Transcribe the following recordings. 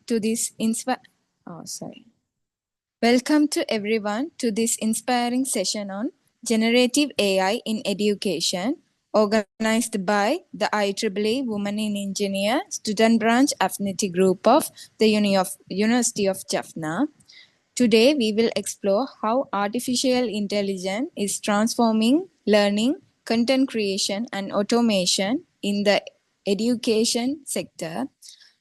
to this Welcome to everyone to this inspiring session on Generative AI in Education, organized by the IEEE Women in Engineer Student Branch Affinity Group of the University of Jaffna. Today, we will explore how artificial intelligence is transforming learning, content creation, and automation in the education sector.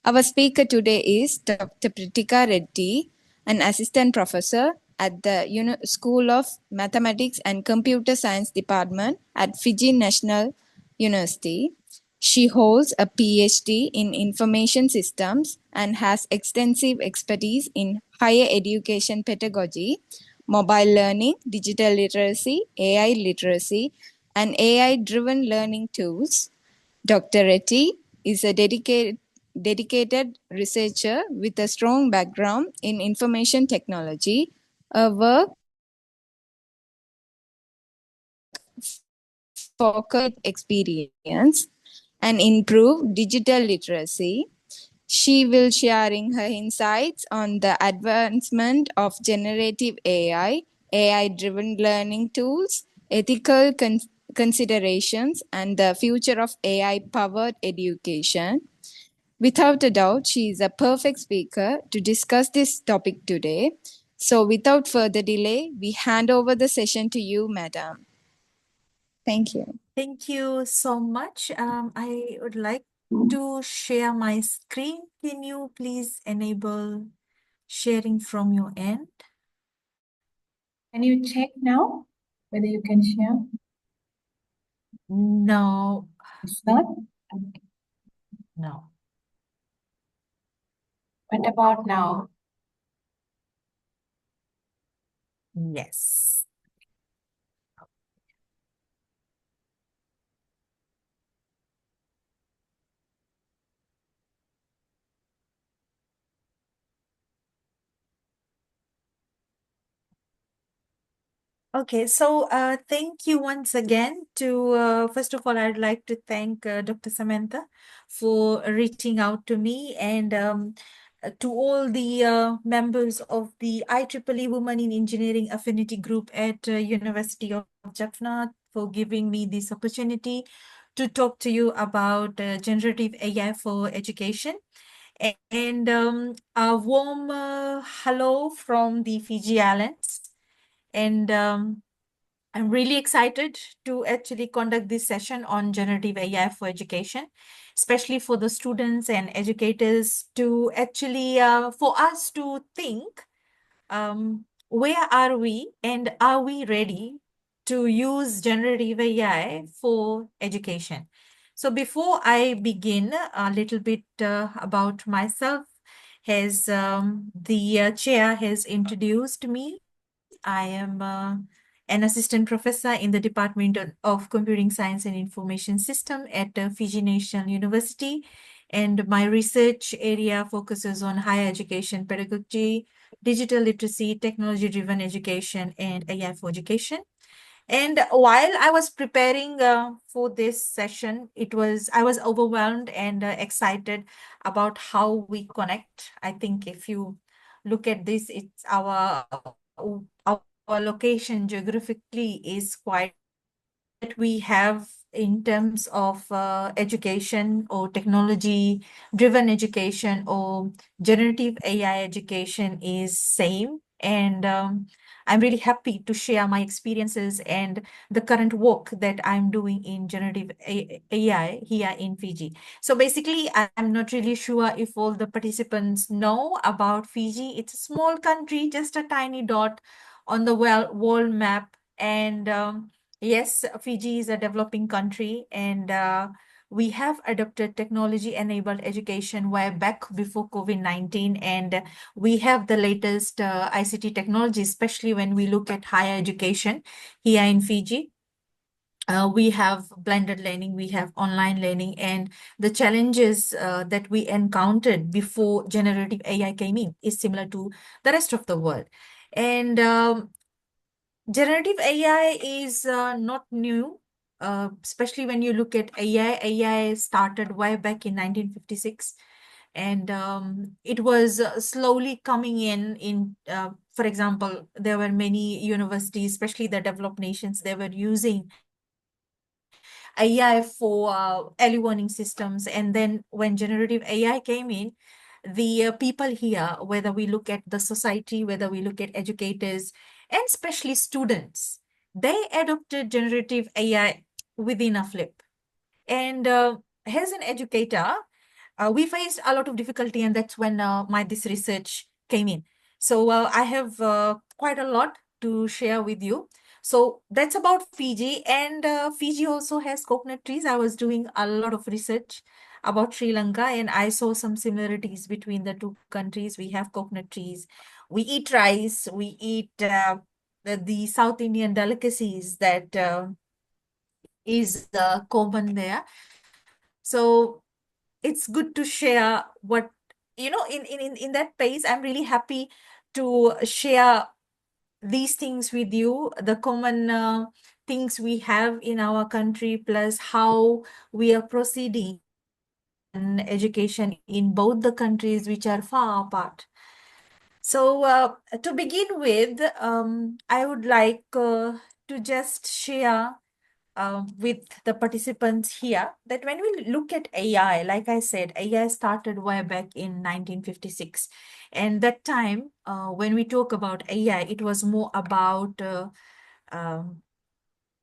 Our speaker today is Dr. Pritika Reddy, an assistant professor at the School of Mathematics and Computer Science Department at Fiji National University. She holds a PhD in information systems and has extensive expertise in higher education pedagogy, mobile learning, digital literacy, AI literacy, and AI-driven learning tools. Dr. Reddy is a dedicated researcher with a strong background in information technology. Her work focused experience and improve digital literacy. She will sharing her insights on the advancement of generative AI, AI-driven learning tools, ethical considerations, and the future of AI-powered education. Without a doubt, she is a perfect speaker to discuss this topic today. So without further delay, we hand over the session to you, madam. Thank you. Thank you so much. I would like to share my screen. Can you please enable sharing from your end? Can you check now whether you can share? No. It's not? Okay. No. What about now? Yes. Okay, so thank you once again to, first of all, I'd like to thank Dr. Samantha for reaching out to me and to all the members of the IEEE Women in Engineering Affinity Group at University of Jaffna for giving me this opportunity to talk to you about generative AI for education. And a warm hello from the Fiji Islands. And I'm really excited to actually conduct this session on generative AI for education, especially for the students and educators to actually, for us to think, where are we and are we ready to use generative AI for education? So before I begin, a little bit about myself. As the chair has introduced me, I am an assistant professor in the Department of Computing Science and Information System at Fiji National University. And my research area focuses on higher education pedagogy, digital literacy, technology-driven education, and AI for education. And while I was preparing for this session, I was overwhelmed and excited about how we connect. I think if you look at this, it's our location geographically is quite that we have in terms of education or technology driven education or generative AI education is same. And I'm really happy to share my experiences and the current work that I'm doing in generative AI here in Fiji. So basically, I'm not really sure if all the participants know about Fiji. It's a small country, just a tiny dot on the world map. And yes, Fiji is a developing country, and we have adopted technology-enabled education way back before COVID-19, and we have the latest ICT technology, especially when we look at higher education here in Fiji. We have blended learning, we have online learning, and the challenges that we encountered before generative AI came in is similar to the rest of the world. And generative AI is not new, especially when you look at AI. AI started way back in 1956 And it was slowly coming for example, there were many universities, especially the developed nations, they were using AI for early warning systems. And then when generative AI came in, the people here, whether we look at the society, whether we look at educators, and especially students, they adopted generative AI within a flip. And as an educator, we faced a lot of difficulty, and that's when my this research came in. So I have quite a lot to share with you. So that's about Fiji, and Fiji also has coconut trees. I was doing a lot of research about Sri Lanka, and I saw some similarities between the two countries. We have coconut trees. We eat rice. We eat the South Indian delicacies that is common there. So it's good to share what, in that pace. I'm really happy to share these things with you, the common things we have in our country, plus how we are proceeding in education in both the countries which are far apart. So to begin with, I would like to just share with the participants here that when we look at AI, like I said, AI started way back in 1956. And that time, when we talk about AI, it was more about um,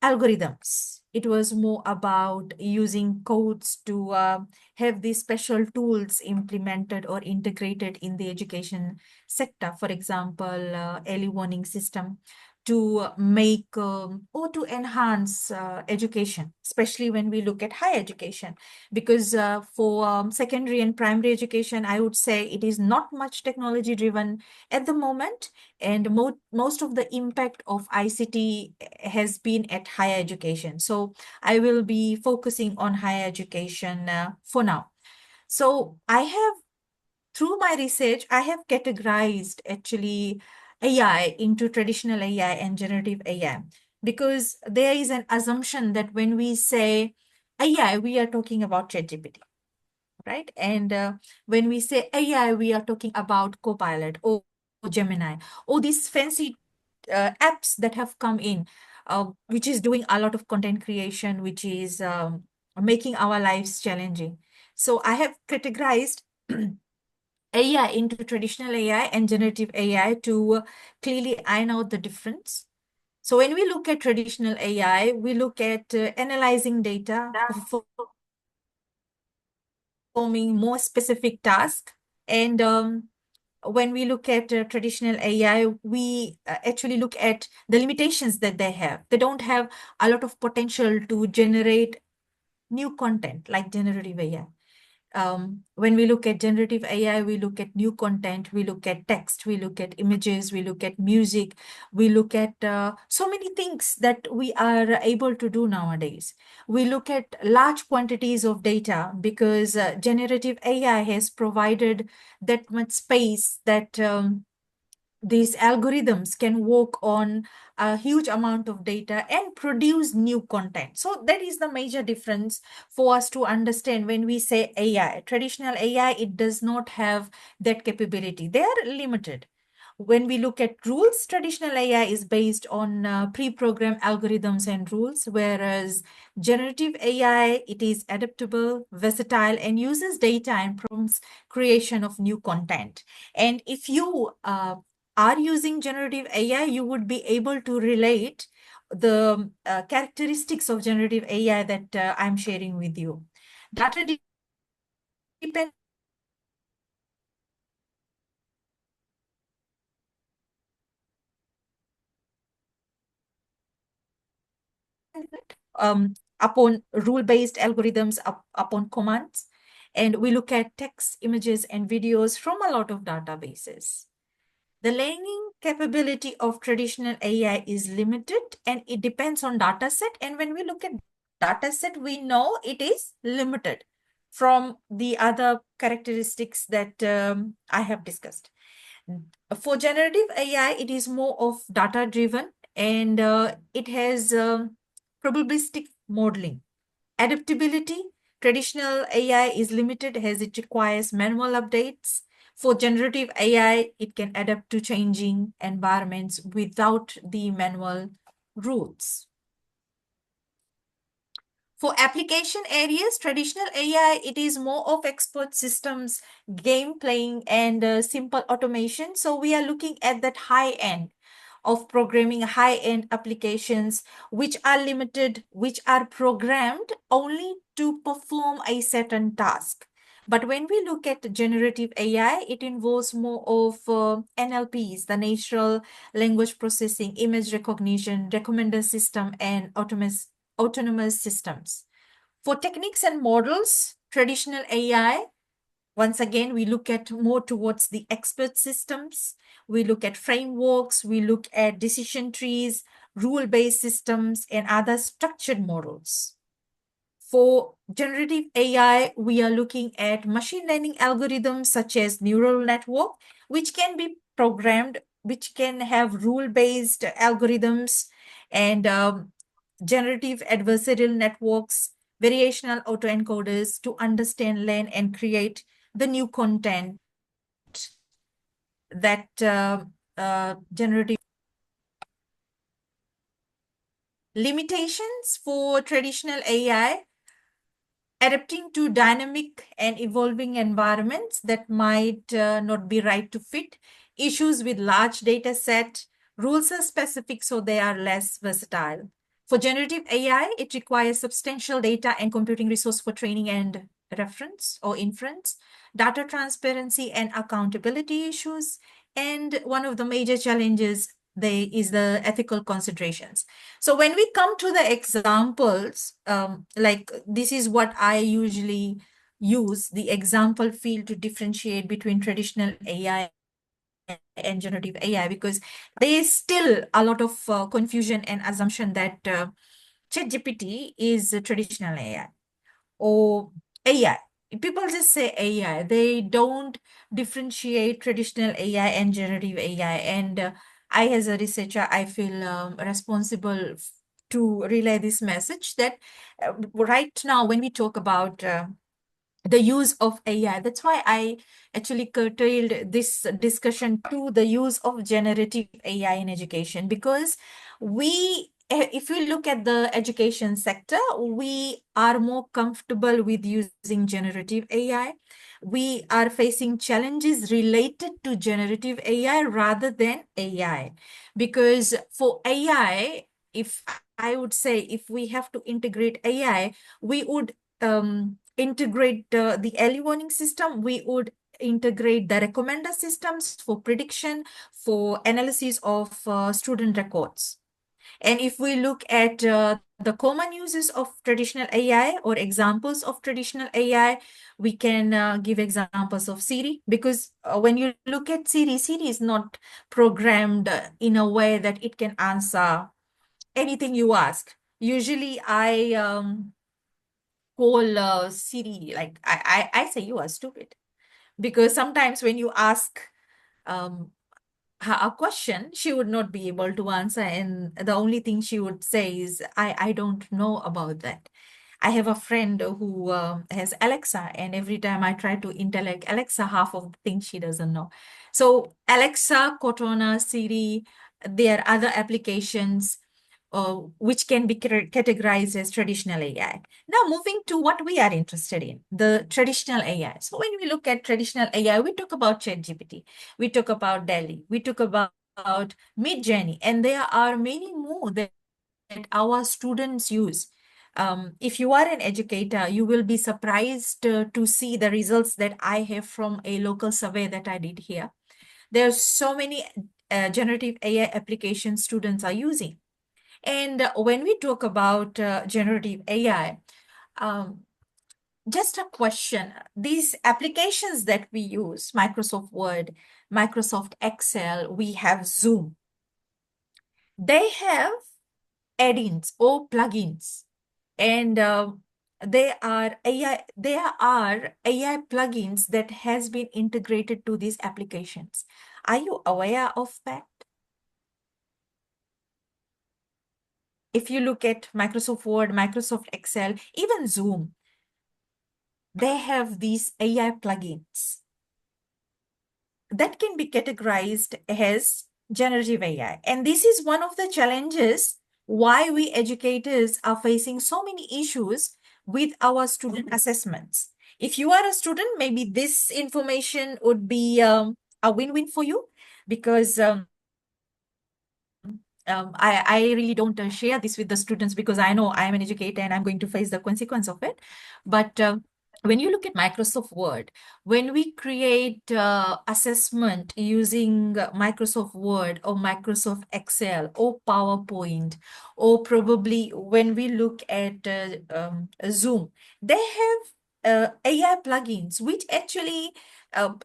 algorithms. It was more about using codes to have these special tools implemented or integrated in the education sector. For example, early warning system to make or to enhance education, especially when we look at higher education. Because for secondary and primary education, I would say it is not much technology driven at the moment, and most of the impact of ICT has been at higher education. So I will be focusing on higher education for now. So through my research, I have categorized actually AI into traditional AI and generative AI, because there is an assumption that when we say AI, we are talking about ChatGPT, right? And when we say AI, we are talking about Copilot or Gemini, or these fancy apps that have come in, which is doing a lot of content creation, which is making our lives challenging. So I have categorized AI into traditional AI and generative AI to clearly iron out the difference. So when we look at traditional AI, we look at analyzing data, performing more specific tasks. And when we look at traditional AI, we actually look at the limitations that they have. They don't have a lot of potential to generate new content like generative AI. When we look at generative AI, we look at new content, we look at text, we look at images, we look at music, we look at so many things that we are able to do nowadays. We look at large quantities of data because generative AI has provided that much space that these algorithms can work on a huge amount of data and produce new content. So that is the major difference for us to understand when we say AI. Traditional AI, it does not have that capability. They are limited. When we look at rules, traditional AI is based on pre-programmed algorithms and rules, whereas generative AI, it is adaptable, versatile, and uses data and prompts creation of new content. And if you are using generative AI, you would be able to relate the characteristics of generative AI that I'm sharing with you. Data dependent upon rule-based algorithms, upon commands. And we look at text, images, and videos from a lot of databases. The learning capability of traditional AI is limited, and it depends on data set. And when we look at data set, we know it is limited from the other characteristics that I have discussed. For generative AI, it is more of data driven, and it has probabilistic modeling. Adaptability, Traditional AI is limited as it requires manual updates. For generative AI, it can adapt to changing environments without the manual rules. For application areas, traditional AI, it is more of expert systems, game playing, and simple automation. So we are looking at that high end of programming, high end applications, which are limited, which are programmed only to perform a certain task. But when we look at generative AI, it involves more of NLPs, the natural language processing, image recognition, recommender system, and autonomous systems. For techniques and models, traditional AI, once again, we look at more towards the expert systems. We look at frameworks, we look at decision trees, rule-based systems, and other structured models. For generative AI, we are looking at machine learning algorithms such as neural network, which can be programmed, which can have rule-based algorithms and generative adversarial networks, variational autoencoders to understand, learn, and create the new content that generative limitations for traditional AI, adapting to dynamic and evolving environments that might not be right to fit, issues with large data set, rules are specific, so they are less versatile. For generative AI, it requires substantial data and computing resource for training and reference or inference, data transparency and accountability issues, and one of the major challenges is the ethical considerations. So when we come to the examples, like this is what I usually use the example field to differentiate between traditional AI and generative AI, because there is still a lot of confusion and assumption that ChatGPT is a traditional AI or AI. People just say AI. They don't differentiate traditional AI and generative AI. And I, as a researcher, I feel responsible to relay this message that right now, when we talk about the use of AI. That's why I actually curtailed this discussion to the use of generative AI in education, because if we look at the education sector, we are more comfortable with using generative AI. We are facing challenges related to generative AI rather than AI, because for AI, if I would say, if we have to integrate AI, we would integrate the early warning system, we would integrate the recommender systems for prediction, for analysis of student records. And if we look at the common uses of traditional AI or examples of traditional AI, we can give examples of Siri, because when you look at Siri, Siri is not programmed in a way that it can answer anything you ask. Usually I call Siri, like I say, you are stupid. Because sometimes when you ask her a question, she would not be able to answer. And the only thing she would say is, I don't know about that. I have a friend who has Alexa, and every time I try to intellect Alexa, half of the things she doesn't know. So Alexa, Cortana, Siri, there are other applications which can be categorized as traditional AI. Now, moving to what we are interested in, the traditional AI. So when we look at traditional AI, we talk about ChatGPT, we talk about Delhi, we talk about Midjourney, and there are many more that our students use. If you are an educator, you will be surprised to see the results that I have from a local survey that I did here. There are so many generative AI applications students are using. And when we talk about generative AI, just a question, these applications that we use, Microsoft Word, Microsoft Excel, we have Zoom, they have add-ins or plugins. And there are AI plugins that has been integrated to these applications. Are you aware of that? If you look at Microsoft Word, Microsoft Excel, even Zoom, they have these AI plugins that can be categorized as generative AI. And this is one of the challenges why we educators are facing so many issues with our student assessments. If you are a student, maybe this information would be a win-win for you, because I really don't share this with the students, because I know I am an educator and I'm going to face the consequence of it. But when you look at Microsoft Word, when we create assessment using Microsoft Word or Microsoft Excel or PowerPoint, or probably when we look at Zoom, they have AI plugins, which actually,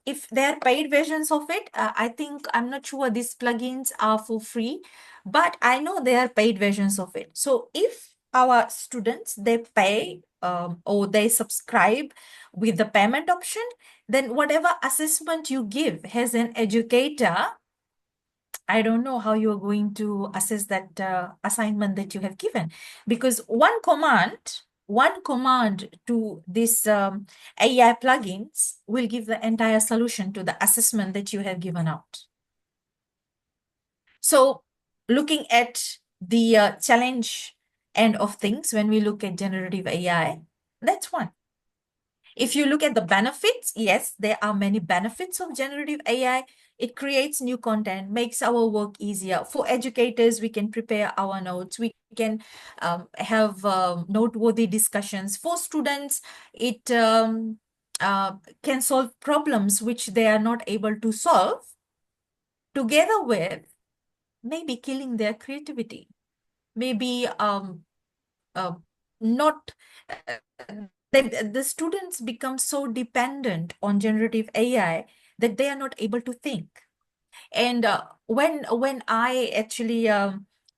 if they are paid versions of it, I think, I'm not sure these plugins are for free, but I know there are paid versions of it. So if our students, they pay or they subscribe with the payment option, then whatever assessment you give as an educator, I don't know how you're going to assess that assignment that you have given, because one command to this AI plugins will give the entire solution to the assessment that you have given out. So looking at the challenge end of things, when we look at generative AI, that's one. If you look at the benefits, yes, there are many benefits of generative AI. It creates new content, makes our work easier. For educators, we can prepare our notes. We can have noteworthy discussions. For students, it can solve problems which they are not able to solve, together with maybe killing their creativity, maybe uh, not the students become so dependent on generative AI that they are not able to think. And when I actually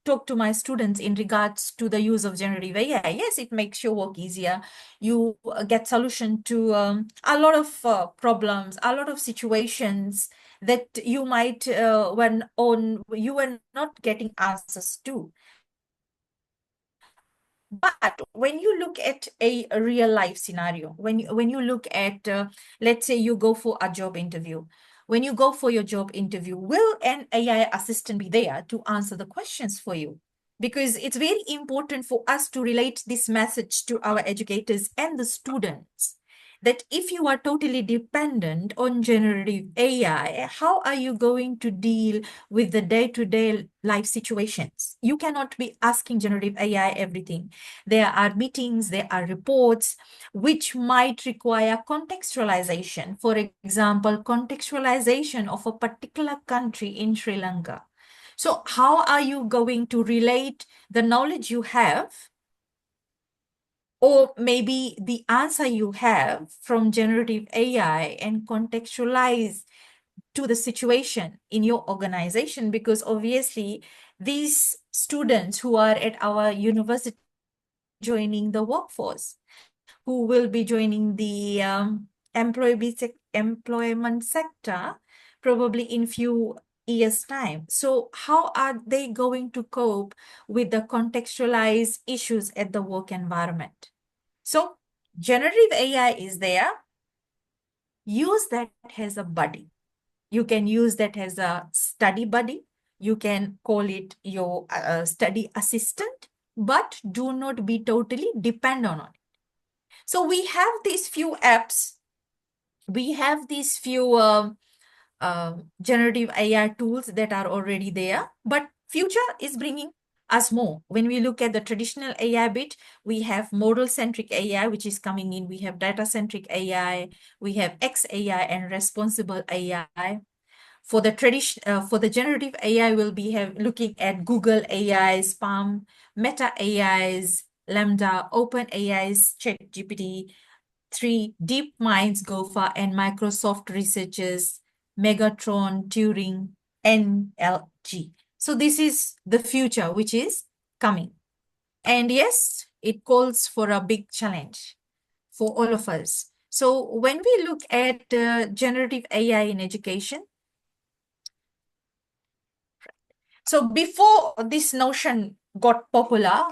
talk to my students in regards to the use of generative AI, yes, it makes your work easier. You get solution to a lot of problems, a lot of situations that you might you were not getting answers to. But when you look at a real life scenario, when you look at, let's say you go for a job interview, when you go for your job interview, will an AI assistant be there to answer the questions for you? Because it's very important for us to relate this message to our educators and the students, that if you are totally dependent on generative AI, how are you going to deal with the day-to-day life situations? You cannot be asking generative AI everything. There are meetings, there are reports, which might require contextualization. For example, contextualization of a particular country in Sri Lanka. So how are you going to relate the knowledge you have, or maybe the answer you have from generative AI, and contextualize to the situation in your organization? Because obviously these students who are at our university joining the workforce, who will be joining the employment sector probably in few years time. So how are they going to cope with the contextualized issues at the work environment? So generative AI is there. Use that as a buddy. You can use that as a study buddy. You can call it your study assistant, but do not be totally dependent on it. So we have these few apps. We have these few generative AI tools that are already there, but future is bringing us more. When we look at the traditional AI bit, we have model-centric AI, which is coming in. We have data-centric AI, we have XAI and responsible AI. For the for the generative AI, we'll be looking at Google AI's Palm, Meta AI's Lambda, Open AI's ChatGPT 3, DeepMind's Gopher, and Microsoft Research's Megatron, Turing, NLG. So this is the future which is coming. And yes, it calls for a big challenge for all of us. So when we look at generative AI in education, so before this notion got popular,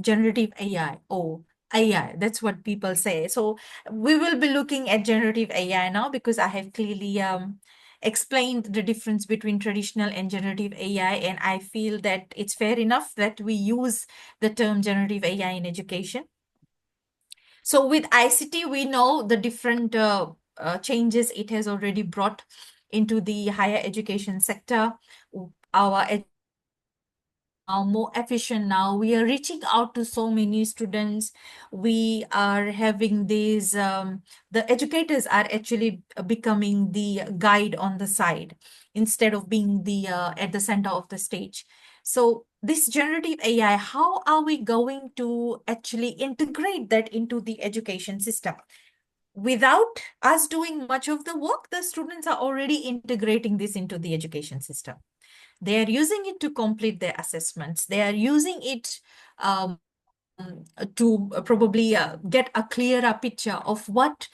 generative AI or AI. That's what people say. So we will be looking at generative AI now because I have clearly explained the difference between traditional and generative AI, and I feel that it's fair enough that we use the term generative AI in education. So with ICT, we know the different changes it has already brought into the higher education sector. Our education system is now more efficient now. We are reaching out to so many students. We are having these, the educators are actually becoming the guide on the side instead of being the at the center of the stage. So this generative AI, how are we going to actually integrate that into the education system? Without us doing much of the work, the students are already integrating this into the education system. They are using it to complete their assessments. They are using it to probably get a clearer picture of what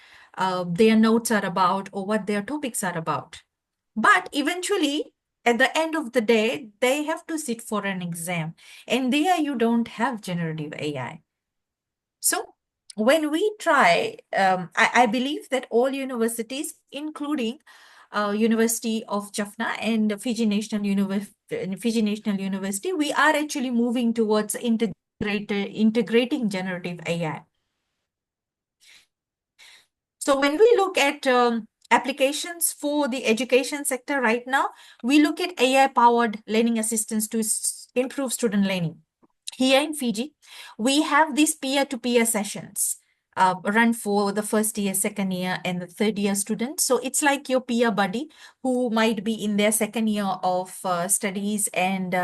their notes are about or what their topics are about. But eventually, at the end of the day, they have to sit for an exam. And there you don't have generative AI. So when we try, I believe that all universities, including University of Jaffna and Fiji National University, we are actually moving towards integrating generative AI. So when we look at applications for the education sector right now, we look at AI-powered learning assistance to improve student learning. Here in Fiji, we have these peer-to-peer sessions run for the first year, second year, and the third year students. So it's like your peer buddy who might be in their second year of studies and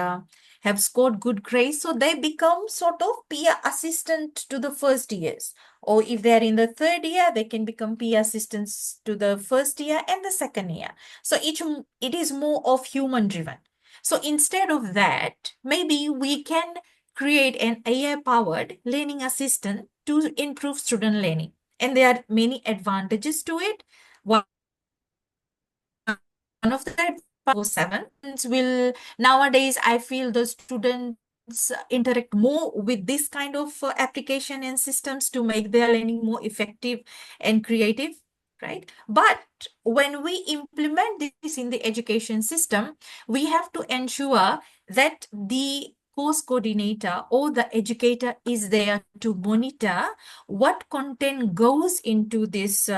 have scored good grades. So they become sort of peer assistant to the first years. Or if they're in the third year, they can become peer assistants to the first year and the second year. So it is more of human driven. So instead of that, maybe we can create an AI-powered learning assistant to improve student learning. And there are many advantages to it. One of the advantages 7 will nowadays, I feel the students interact more with this kind of application and systems to make their learning more effective and creative, right? But when we implement this in the education system, we have to ensure that the course coordinator or the educator is there to monitor what content goes into this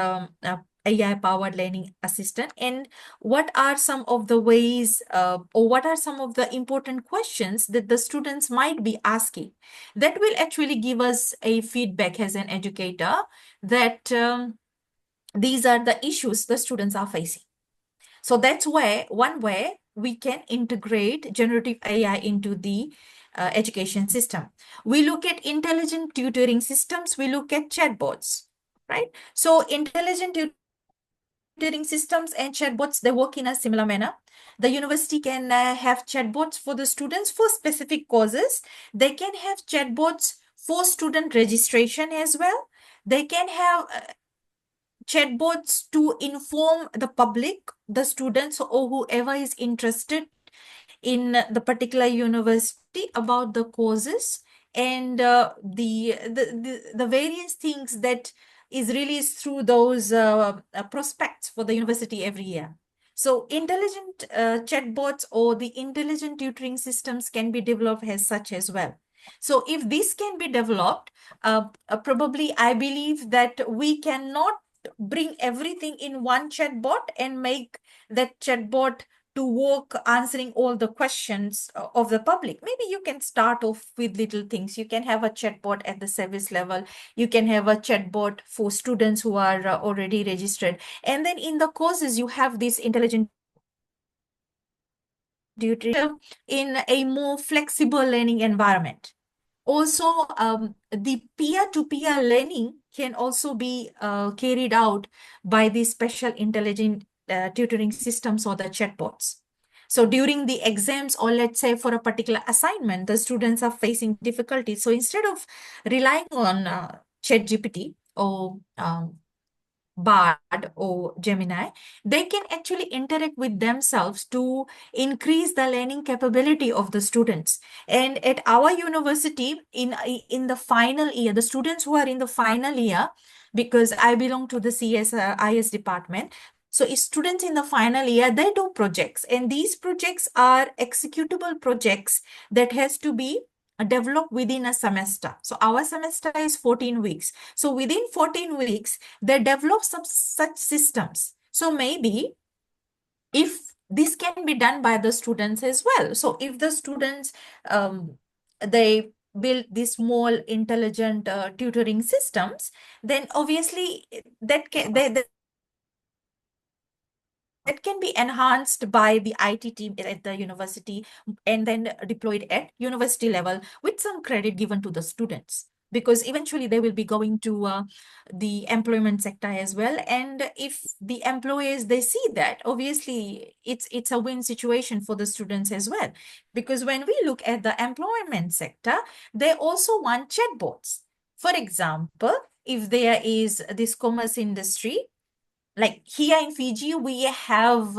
AI-powered learning assistant, and what are some of the ways or what are some of the important questions that the students might be asking. That will actually give us a feedback as an educator that these are the issues the students are facing. So that's where one way we can integrate generative AI into the education system. We look at intelligent tutoring systems, we look at chatbots, right? So intelligent tutoring systems and chatbots, they work in a similar manner. The university can have chatbots for the students for specific courses. They can have chatbots for student registration as well. They can have chatbots to inform the public, the students, or whoever is interested in the particular university about the courses and the various things that is released through those prospects for the university every year. So intelligent chatbots or the intelligent tutoring systems can be developed as such as well. So if this can be developed, probably I believe that we cannot bring everything in one chatbot and make that chatbot to work answering all the questions of the public. Maybe you can start off with little things. You can have a chatbot at the service level. You can have a chatbot for students who are already registered. And then in the courses, you have this intelligent tutoring in a more flexible learning environment. Also, the peer-to-peer learning can also be carried out by these special intelligent tutoring systems or the chatbots. So during the exams, or let's say for a particular assignment, the students are facing difficulties. So instead of relying on ChatGPT or Bard or Gemini, they can actually interact with themselves to increase the learning capability of the students. And at our university, in the final year, the students who are in the final year, because I belong to the CSIS department, so students in the final year, they do projects, and these projects are executable projects that has to be developed within a semester. So our semester is 14 weeks. So within 14 weeks, they develop some such systems. So maybe if this can be done by the students as well. So if the students, they build these small intelligent tutoring systems, then obviously that can be enhanced by the IT team at the university and then deployed at university level with some credit given to the students, because eventually they will be going to the employment sector as well. And if the employers, they see that, obviously it's a win situation for the students as well, because when we look at the employment sector, they also want chatbots. For example, if there is this commerce industry, like here in Fiji, we have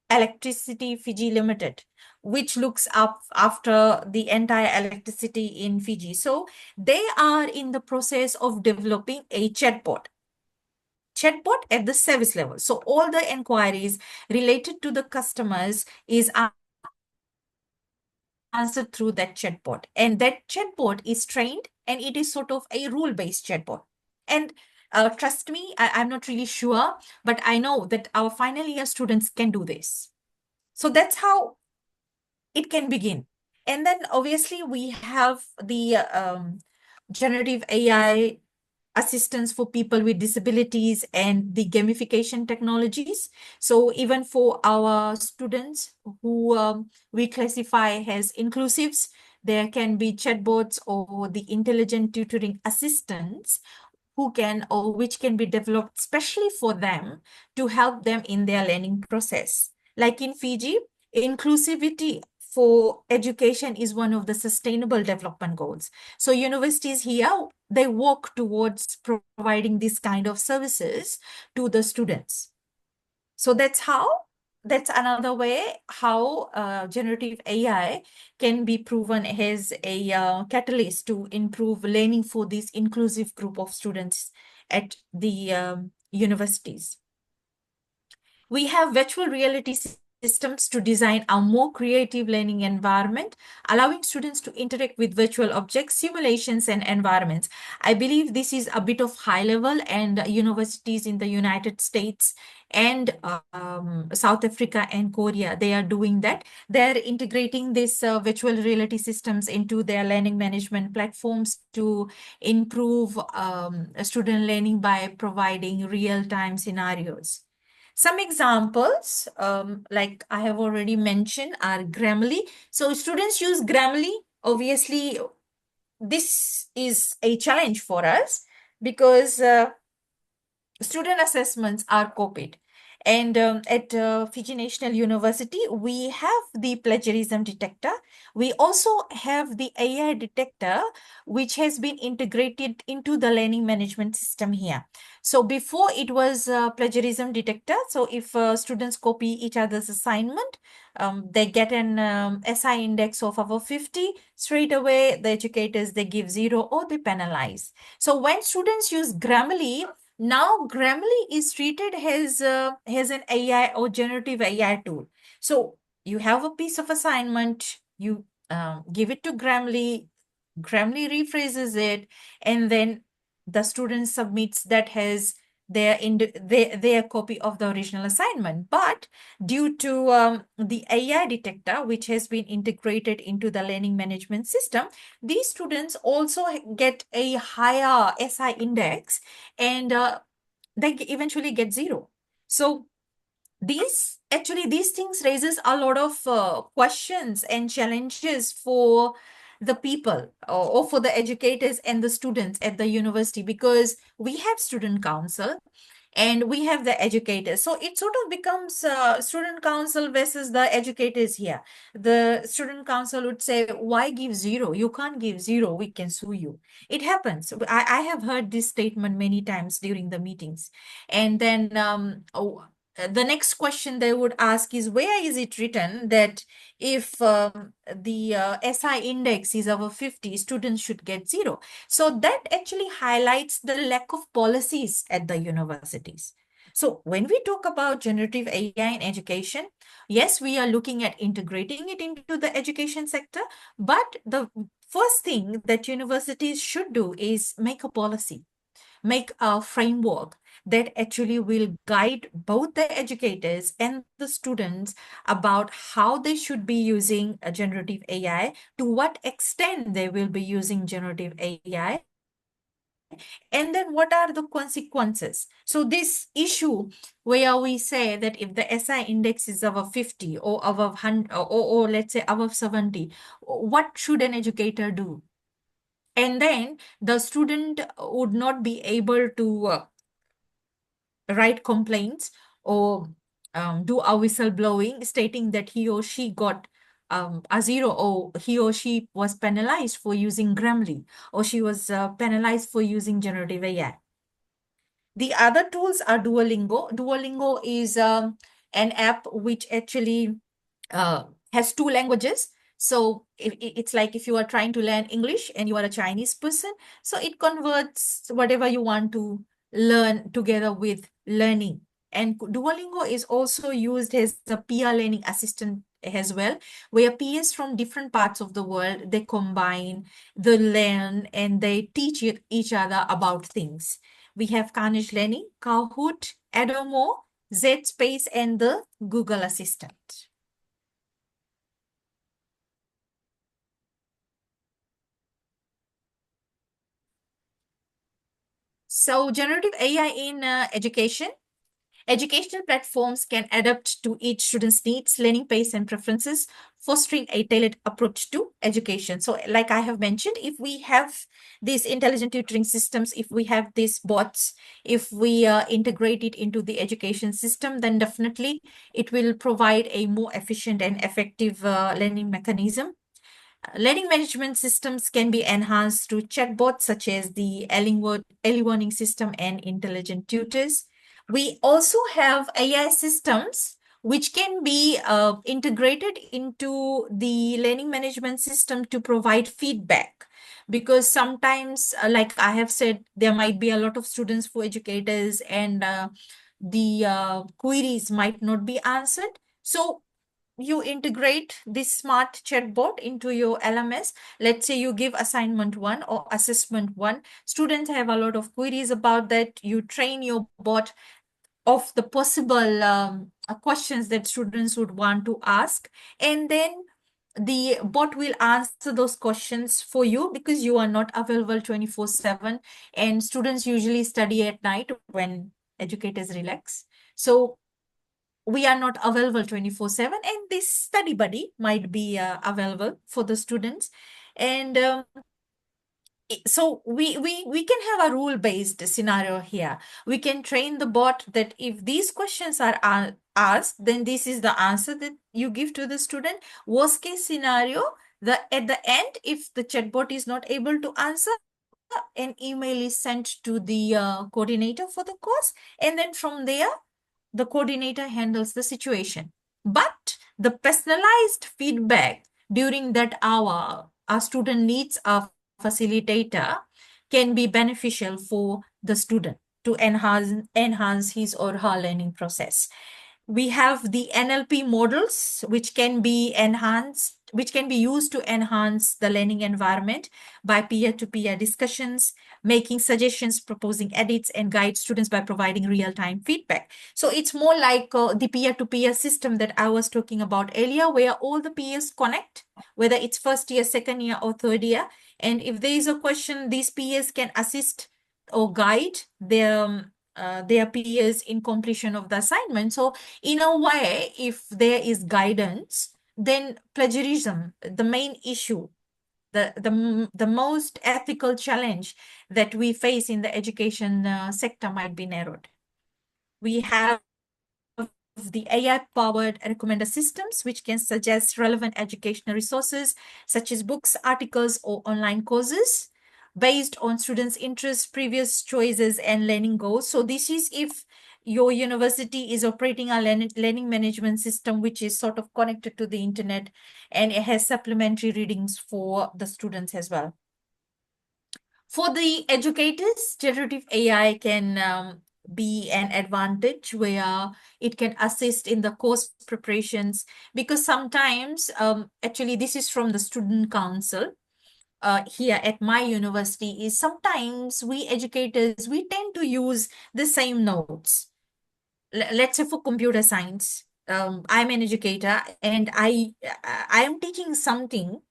Electricity Fiji Limited, which looks up after the entire electricity in Fiji. So they are in the process of developing a chatbot at the service level. So all the inquiries related to the customers is answered through that chatbot. And that chatbot is trained, and it is sort of a rule-based chatbot. And trust me, I'm not really sure, but I know that our final year students can do this. So that's how it can begin. And then obviously we have the generative AI assistance for people with disabilities and the gamification technologies. So even for our students who we classify as inclusives, there can be chatbots or the intelligent tutoring assistants who can, or which can be developed specially for them to help them in their learning process. Like in Fiji, inclusivity for education is one of the sustainable development goals. So universities here, they work towards providing this kind of services to the students. So that's another way how generative AI can be proven as a catalyst to improve learning for this inclusive group of students at the universities. We have virtual reality systems to design a more creative learning environment, allowing students to interact with virtual objects, simulations, and environments. I believe this is a bit of high level, and universities in the United States and South Africa and Korea, they are doing that. They're integrating this virtual reality systems into their learning management platforms to improve student learning by providing real-time scenarios. Some examples, like I have already mentioned, are Grammarly. So students use Grammarly. Obviously, this is a challenge for us because student assessments are copied. And at Fiji National University, we have the plagiarism detector. We also have the AI detector, which has been integrated into the learning management system here. So before it was plagiarism detector. So if students copy each other's assignment, they get an SI index of over 50. Straight away, the educators, they give 0 or they penalize. So when students use Grammarly, now Grammarly is treated as an AI or generative AI tool. So you have a piece of assignment, you give it to Grammarly, Grammarly rephrases it, and then the student submits that as their copy of the original assignment. But due to the AI detector, which has been integrated into the learning management system, these students also get a higher SI index, and they eventually get 0. So these things raises a lot of questions and challenges for the people, or for the educators and the students at the university, because we have student council, and we have the educators. So it sort of becomes student council versus the educators here. The student council would say, why give zero? You can't give zero, we can sue you. It happens. I have heard this statement many times during the meetings. And then the next question they would ask is, where is it written that if the SI index is over 50, students should get zero? So that actually highlights the lack of policies at the universities. So when we talk about generative AI in education, yes, we are looking at integrating it into the education sector, but the first thing that universities should do is make a policy, make a framework that actually will guide both the educators and the students about how they should be using a generative AI, to what extent they will be using generative AI, and then what are the consequences. So this issue where we say that if the SI index is above 50 or above 100, or let's say above 70, what should an educator do? And then the student would not be able to write complaints or do a whistleblowing stating that he or she got a zero, or he or she was penalized for using Grammarly, or she was penalized for using generative AI. The other tools are Duolingo. Duolingo is an app which actually uh, has two languages. So it's like if you are trying to learn English and you are a Chinese person, so it converts whatever you want to learn together with learning. And Duolingo is also used as a peer learning assistant as well, where peers from different parts of the world, they combine, they learn, and they teach each other about things. We have Carnage Learning, Kahoot, Adomo, Zspace, and the Google Assistant. So generative AI in education. Educational platforms can adapt to each student's needs, learning pace, and preferences, fostering a tailored approach to education. So like I have mentioned, if we have these intelligent tutoring systems, if we have these bots, if we integrate it into the education system, then definitely it will provide a more efficient and effective learning mechanism. Learning management systems can be enhanced through chatbots such as the early warning system and intelligent tutors. We also have AI systems which can be integrated into the learning management system to provide feedback. Because sometimes, like I have said, there might be a lot of students for educators, and the queries might not be answered. So you integrate this smart chatbot into your LMS. Let's say you give assignment 1 or assessment 1. Students have a lot of queries about that. You train your bot of the possible questions that students would want to ask. And then the bot will answer those questions for you, because you are not available 24/7. And students usually study at night when educators relax. So we are not available 24/7, and this study buddy might be available for the students. And so we can have a rule-based scenario here. We can train the bot that if these questions are asked, then this is the answer that you give to the student. Worst case scenario, at the end, if the chatbot is not able to answer, an email is sent to the coordinator for the course, and then from there the coordinator handles the situation. But the personalized feedback during that hour, a student needs a facilitator, can be beneficial for the student to enhance his or her learning process. We have the NLP models, which can be enhanced, which can be used to enhance the learning environment by peer-to-peer discussions, making suggestions, proposing edits, and guide students by providing real-time feedback. So it's more like the peer-to-peer system that I was talking about earlier, where all the peers connect, whether it's first year, second year, or third year. And if there is a question, these peers can assist or guide their peers in completion of the assignment. So in a way, if there is guidance, then plagiarism, the main issue, the most ethical challenge that we face in the education sector, might be narrowed. We have the AI-powered recommender systems, which can suggest relevant educational resources such as books, articles, or online courses based on students' interests, previous choices, and learning goals. So this is if your university is operating a learning management system, which is sort of connected to the internet, and it has supplementary readings for the students as well. For the educators, generative AI can be an advantage where it can assist in the course preparations, because sometimes, actually, this is from the student council here at my university, is sometimes we educators, we tend to use the same notes. Let's say for computer science, I'm an educator and I am teaching something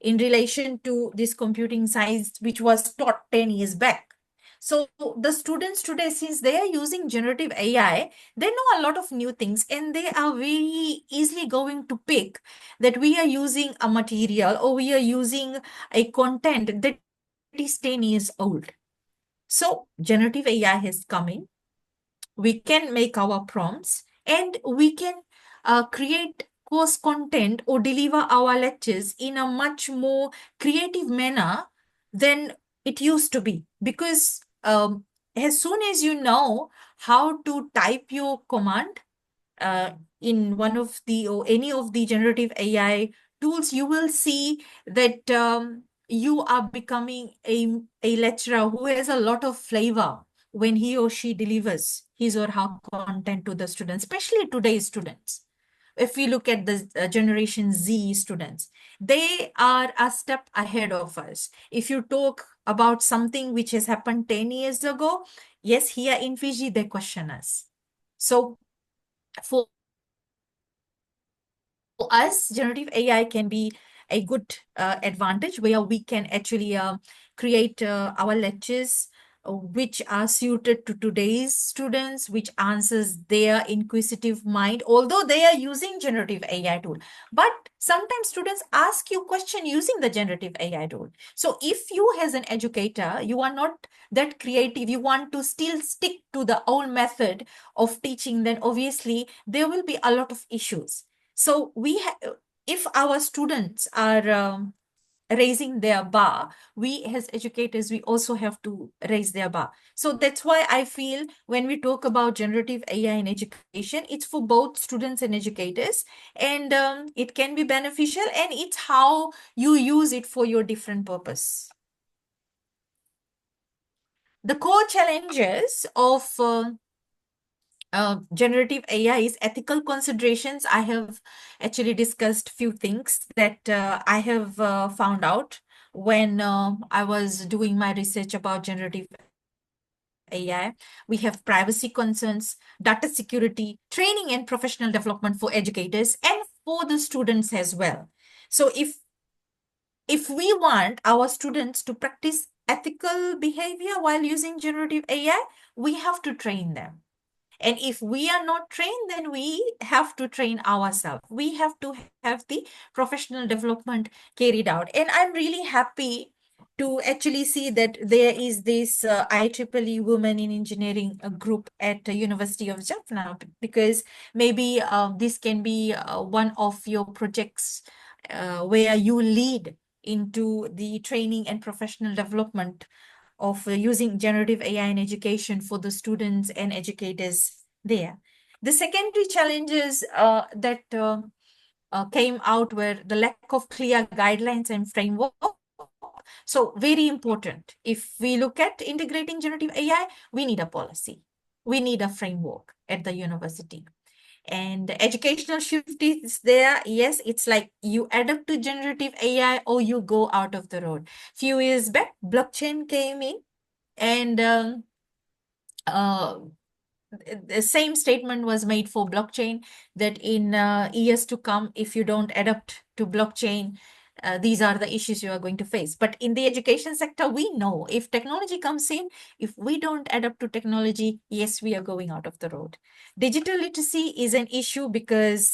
in relation to this computing science, which was taught 10 years back. So the students today, since they are using generative AI, they know a lot of new things, and they are very easily going to pick that we are using a material or we are using a content that is 10 years old. So generative AI has come in. We can make our prompts, and we can create course content or deliver our lectures in a much more creative manner than it used to be, because as soon as you know how to type your command uh, in one of the or any of the generative AI tools, you will see that you are becoming a lecturer who has a lot of flavor when he or she delivers his or her content to the students, especially today's students. If we look at the Generation Z students, they are a step ahead of us. If you talk about something which has happened 10 years ago, yes, here in Fiji, they question us. So for us, generative AI can be a good advantage where we can actually create our lectures which are suited to today's students, which answers their inquisitive mind, although they are using generative AI tool. But sometimes students ask you question using the generative AI tool. So if you as an educator, you are not that creative, you want to still stick to the old method of teaching, then obviously there will be a lot of issues. So if our students are raising their bar, we as educators, we also have to raise their bar. So that's why I feel when we talk about generative AI in education, it's for both students and educators, and it can be beneficial, and it's how you use it for your different purpose. The core challenges of generative AI is ethical considerations. I have actually discussed few things that I have found out when I was doing my research about generative AI. We have privacy concerns, data security, training and professional development for educators and for the students as well. So if we want our students to practice ethical behavior while using generative AI, we have to train them. And if we are not trained, then we have to train ourselves. We have to have the professional development carried out. And I'm really happy to actually see that there is this IEEE Women in Engineering group at the University of Jaffna, because maybe this can be one of your projects where you lead into the training and professional development of using generative AI in education for the students and educators there. The secondary challenges that came out were the lack of clear guidelines and framework. So very important. If we look at integrating generative AI, we need a policy. We need a framework at the university. And the educational shift is there. Yes, it's like you adapt to generative AI or you go out of the road. Few years back, blockchain came in, and uh, the same statement was made for blockchain, that in years to come, if you don't adapt to blockchain, these are the issues you are going to face. But in the education sector, we know if technology comes in, if we don't adapt to technology, yes, we are going out of the road. Digital literacy is an issue because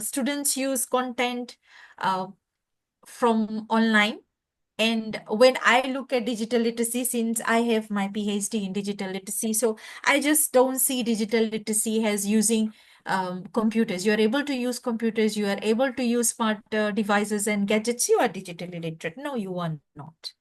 students use content from online, And when I look at digital literacy, since I have my PhD in digital literacy, so I just don't see digital literacy as using computers. You are able to use computers, you are able to use smart devices and gadgets, you are digitally literate. No, you are not.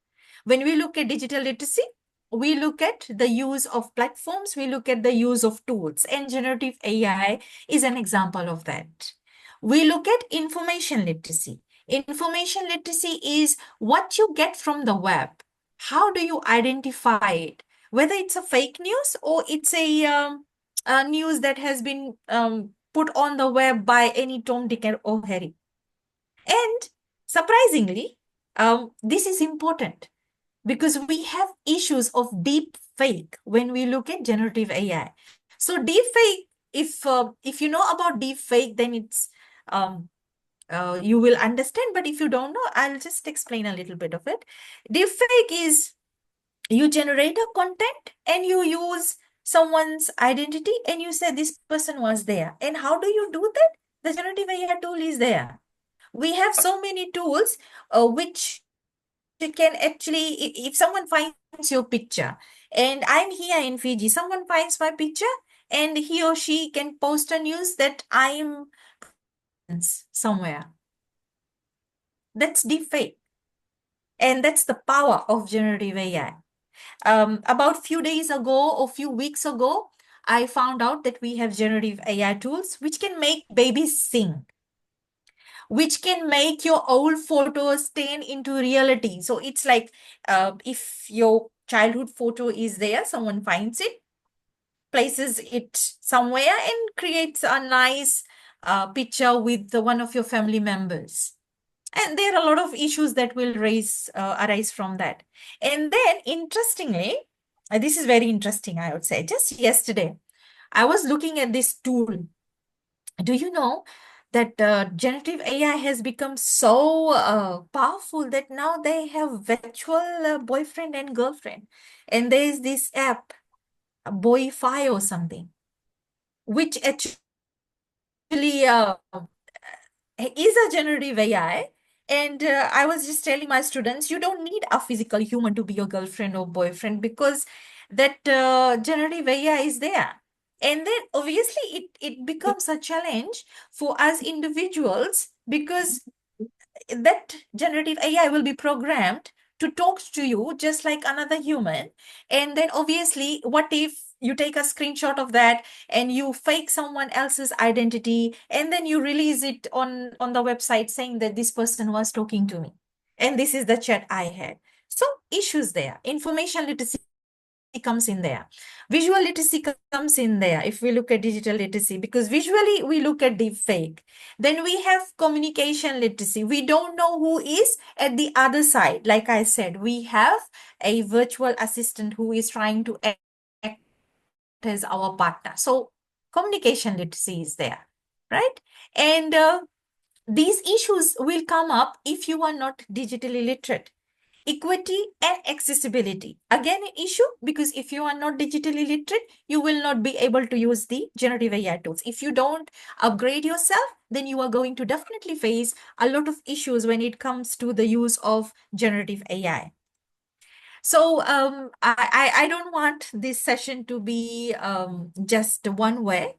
When we look at digital literacy, we look at the use of platforms, we look at the use of tools, and generative AI is an example of that. We look at information literacy. Information literacy is what you get from the web. How do you identify it? Whether it's a fake news or it's a news that has been put on the web by any Tom, Dick, or Harry. And surprisingly, this is important because we have issues of deep fake when we look at generative AI. So deep fake, if you know about deep fake, then it's um, you will understand. But if you don't know, I'll just explain a little bit of it. Deepfake is you generate a content and you use someone's identity and you say this person was there. And how do you do that? The generative AI tool is there. We have so many tools which can actually, if someone finds your picture, and I'm here in Fiji, someone finds my picture and he or she can post a news that I'm present somewhere. That's deepfake. And that's the power of generative AI. About few days ago or few weeks ago, I found out that we have generative AI tools which can make babies sing, which can make your old photos turn into reality. So it's like if your childhood photo is there, someone finds it, places it somewhere, and creates a nice picture with one of your family members. And there are a lot of issues that will arise from that. And then, interestingly, this is very interesting, I would say. Just yesterday, I was looking at this tool. Do you know that generative AI has become so powerful that now they have virtual boyfriend and girlfriend? And there is this app, Boyfi or something, which actually is a generative AI. And I was just telling my students, you don't need a physical human to be your girlfriend or boyfriend because that generative AI is there. And then obviously it becomes a challenge for us individuals because that generative AI will be programmed to talk to you just like another human. And then obviously, what if you take a screenshot of that and you fake someone else's identity and then you release it on the website saying that this person was talking to me and this is the chat I had? So issues there. Information literacy comes in there. Visual literacy comes in there if we look at digital literacy, because visually we look at deep fake. Then we have communication literacy. We don't know who is at the other side. Like I said, we have a virtual assistant who is trying to act as our partner. So communication literacy is there, right? And these issues will come up if you are not digitally literate. Equity and accessibility. Again, an issue because if you are not digitally literate, you will not be able to use the generative AI tools. If you don't upgrade yourself, then you are going to definitely face a lot of issues when it comes to the use of generative AI. So I don't want this session to be just one way.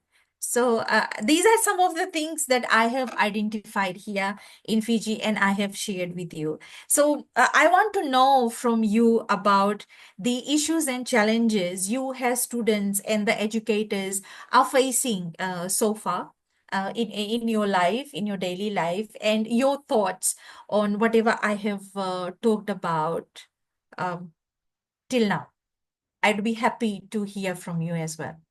So these are some of the things that I have identified here in Fiji and I have shared with you. So I want to know from you about the issues and challenges you as students and the educators are facing so far. In your life, in your daily life, and your thoughts on whatever I have talked about um, till now. I'd be happy to hear from you as well.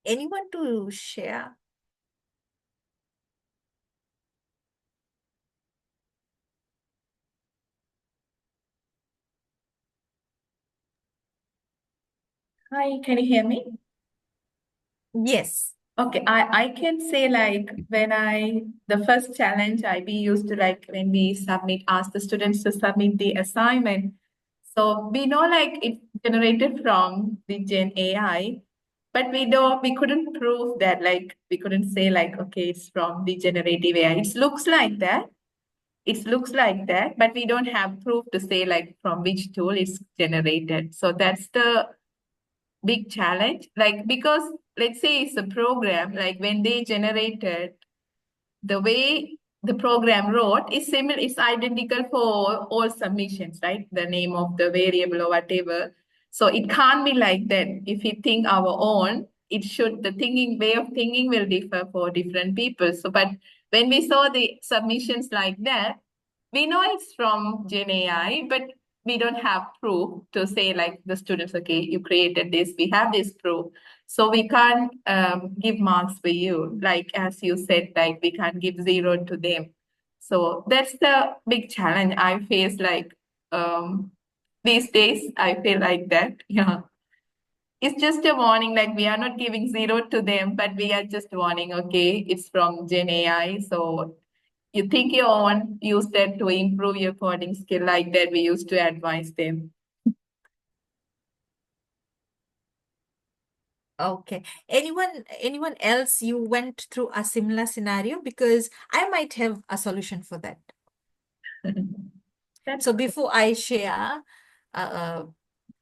Anyone to share? Hi, can you hear me? Yes. Okay, I can say like the first challenge we used to like when we ask the students to submit the assignment. So we know like it's generated from the Gen AI, but we couldn't prove that, like we couldn't say like, okay, it's from the generative AI. It looks like that. It looks like that, but we don't have proof to say like from which tool it's generated. So that's the big challenge, like because let's say it's a program, like when they generated, the way the program wrote is similar, it's identical for all submissions, right? The name of the variable or whatever. So it can't be like that. If we think our own, it should, the thinking way of thinking will differ for different people. So but when we saw the submissions like that, we know it's from Gen AI, but we don't have proof to say like the students, okay, you created this, we have this proof. So we can't give marks for you. Like as you said, like we can't give zero to them. So that's the big challenge I face, like these days I feel like that. Yeah. It's just a warning, like we are not giving zero to them, but we are just warning, okay, it's from Gen AI. So you think you own, use that to improve your coding skill, like that we used to advise them. Okay. Anyone else you went through a similar scenario? Because I might have a solution for that. That's So before I share,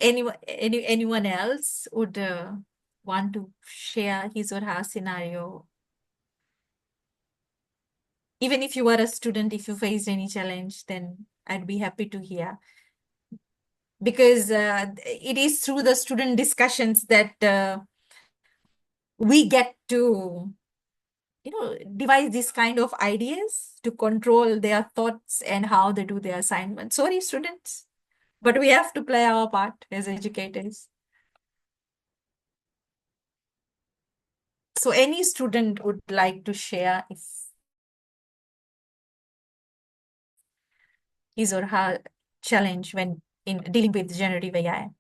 anyone else would want to share his or her scenario? Even if you were a student, if you faced any challenge, then I'd be happy to hear. Because it is through the student discussions that we get to, devise this kind of ideas to control their thoughts and how they do their assignments. Sorry, students, but we have to play our part as educators. So any student would like to share if his or her challenge when in dealing with generative AI.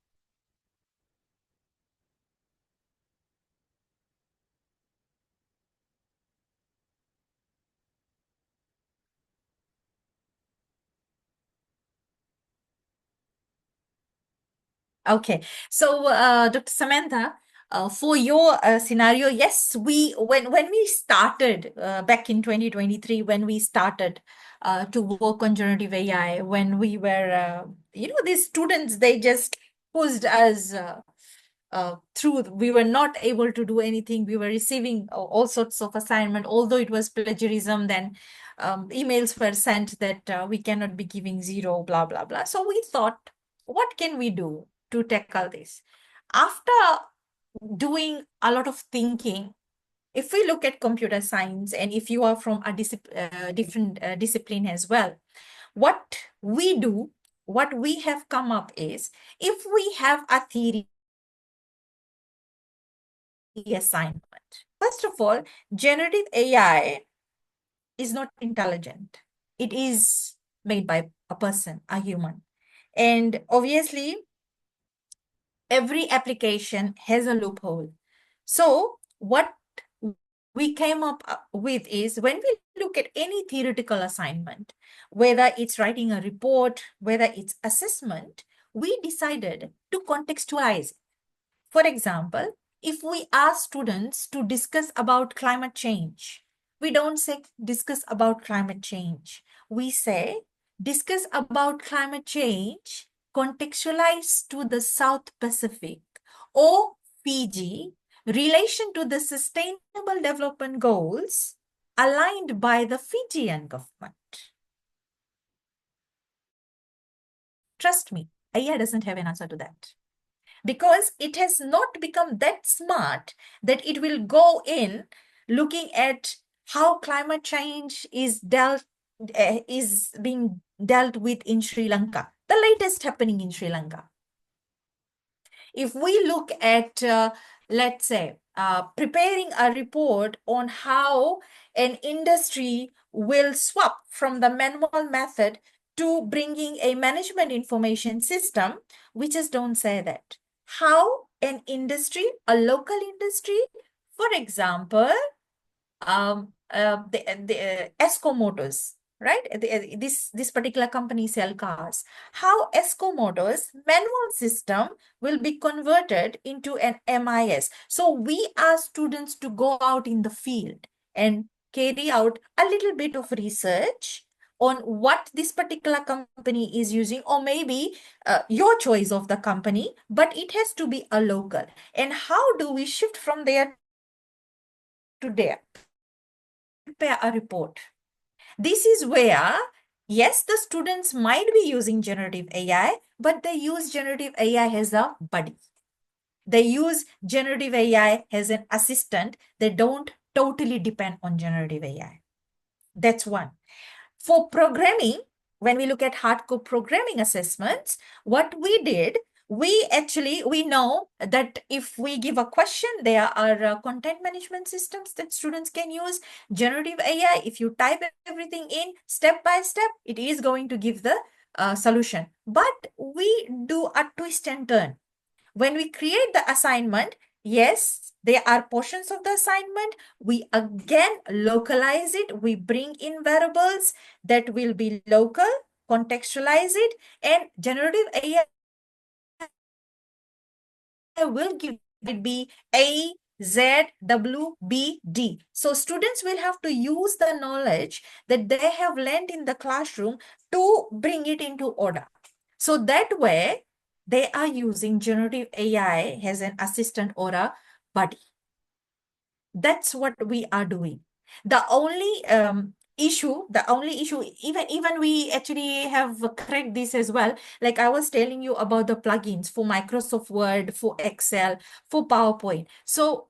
Okay, so Dr. Samantha, for your scenario, yes, when we started back in 2023, when we started to work on generative AI, when we were, these students, they just pushed us through. We were not able to do anything. We were receiving all sorts of assignment, although it was plagiarism. Then emails were sent that we cannot be giving zero, blah blah blah. So we thought, what can we do to tackle this? After doing a lot of thinking, if we look at computer science, and if you are from a different discipline as well, what we do, what we have come up is, if we have a theory assignment, first of all, generative AI is not intelligent. It is made by a person, a human. And obviously, every application has a loophole. So what we came up with is, when we look at any theoretical assignment, whether it's writing a report, whether it's assessment, we decided to contextualize. For example, if we ask students to discuss about climate change, we don't say discuss about climate change. We say discuss about climate change contextualized to the South Pacific or Fiji, relation to the Sustainable Development Goals aligned by the Fijian government. Trust me, AI doesn't have an answer to that, because it has not become that smart that it will go in looking at how climate change is being dealt with in Sri Lanka, the latest happening in Sri Lanka. If we look at, let's say, preparing a report on how an industry will swap from the manual method to bringing a management information system, we just don't say that. How an industry, a local industry, for example, the ESCO Motors, right? This particular company sell cars. How ESCO Motors manual system will be converted into an MIS. So we ask students to go out in the field and carry out a little bit of research on what this particular company is using, or maybe your choice of the company, but it has to be a local. And how do we shift from there to there? Prepare a report. This is where, yes, the students might be using generative AI, but they use generative AI as a buddy. They use generative AI as an assistant. They don't totally depend on generative AI. That's one. For programming, when we look at hardcore programming assessments, what we did, we know that if we give a question, there are content management systems that students can use. Generative AI, if you type everything in step by step, it is going to give the solution. But we do a twist and turn. When we create the assignment, yes, there are portions of the assignment. We again localize it. We bring in variables that will be local, contextualize it, and generative AI will give the answer. It might be A, Z, W, B, D. So students will have to use the knowledge that they have learned in the classroom to bring it into order. So that way, they are using generative AI as an assistant or a buddy. That's what we are doing. The only issue, even we actually have cracked this as well. Like I was telling you about the plugins for Microsoft Word, for Excel, for PowerPoint. So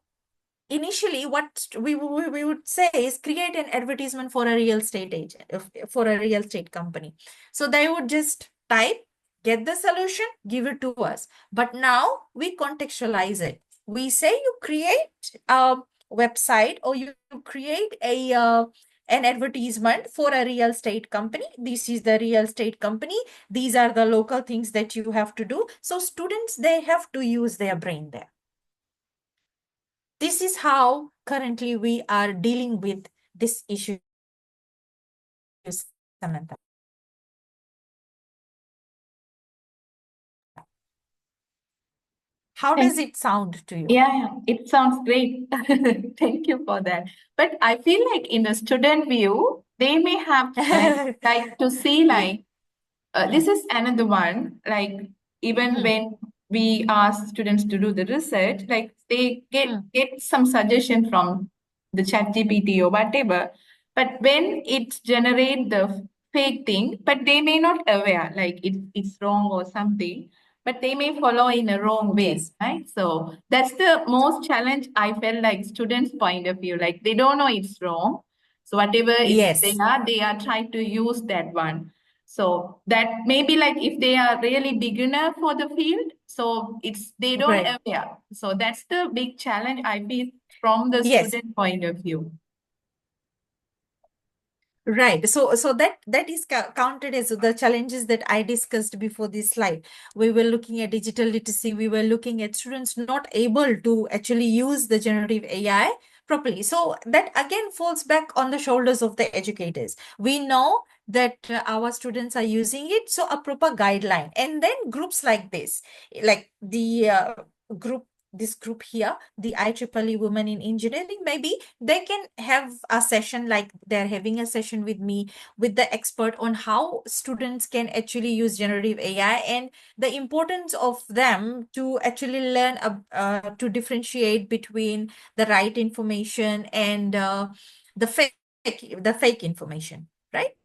initially what we would say is create an advertisement for a real estate agent, for a real estate company. So they would just type, get the solution, give it to us. But now we contextualize it. We say you create a website, or you create an advertisement for a real estate company. This is the real estate company. These are the local things that you have to do. So students, they have to use their brain there. This is how currently we are dealing with this issue, Samantha. How does it sound to you? Yeah, it sounds great. Thank you for that. But I feel like in the student view, they may have like to see like this is another one. Like even when we ask students to do the research, like they get some suggestion from the chat GPT or whatever. But when it generate the fake thing, but they may not aware like it's wrong or something, but they may follow in a wrong way, Yes. right? So that's the most challenge I felt like students' point of view. Like they don't know it's wrong. So whatever is Yes. they are trying to use that one. So that maybe like if they are really beginner for the field, so it's they don't Right. aware. So that's the big challenge I feel from the Yes. student point of view. Right. So that is counted as the challenges that I discussed before this slide. We were looking at digital literacy. We were looking at students not able to actually use the generative AI properly. So that again falls back on the shoulders of the educators. We know that our students are using it, so a proper guideline, and then groups like this, like the group this group here, the IEEE Women in Engineering, maybe they can have a session, like they're having a session with me, with the expert, on how students can actually use generative AI and the importance of them to actually learn to differentiate between the right information and the fake information, right?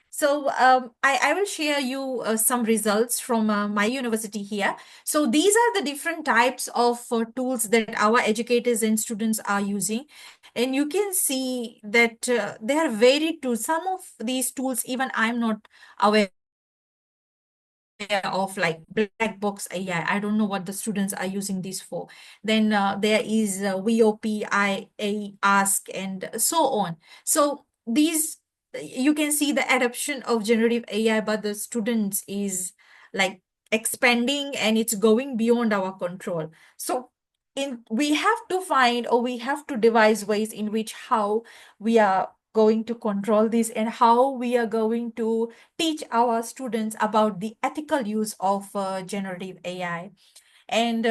So I will share you some results from my university here. So these are the different types of tools that our educators and students are using. And you can see that they are varied tools. Some of these tools, even I'm not aware of, like black box AI. I don't know what the students are using this for. Then there is VOPIA, Ask, and so on. So these, you can see the adoption of generative AI by the students is like expanding and it's going beyond our control. So we have to find, or we have to devise ways in which how we are going to control this and how we are going to teach our students about the ethical use of generative AI. And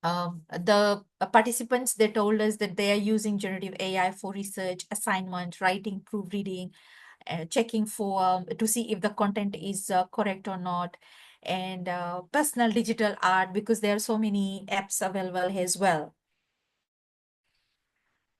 the participants, they told us that they are using generative AI for research, assignment, writing, proofreading, checking for to see if the content is correct or not, and personal digital art, because there are so many apps available as well.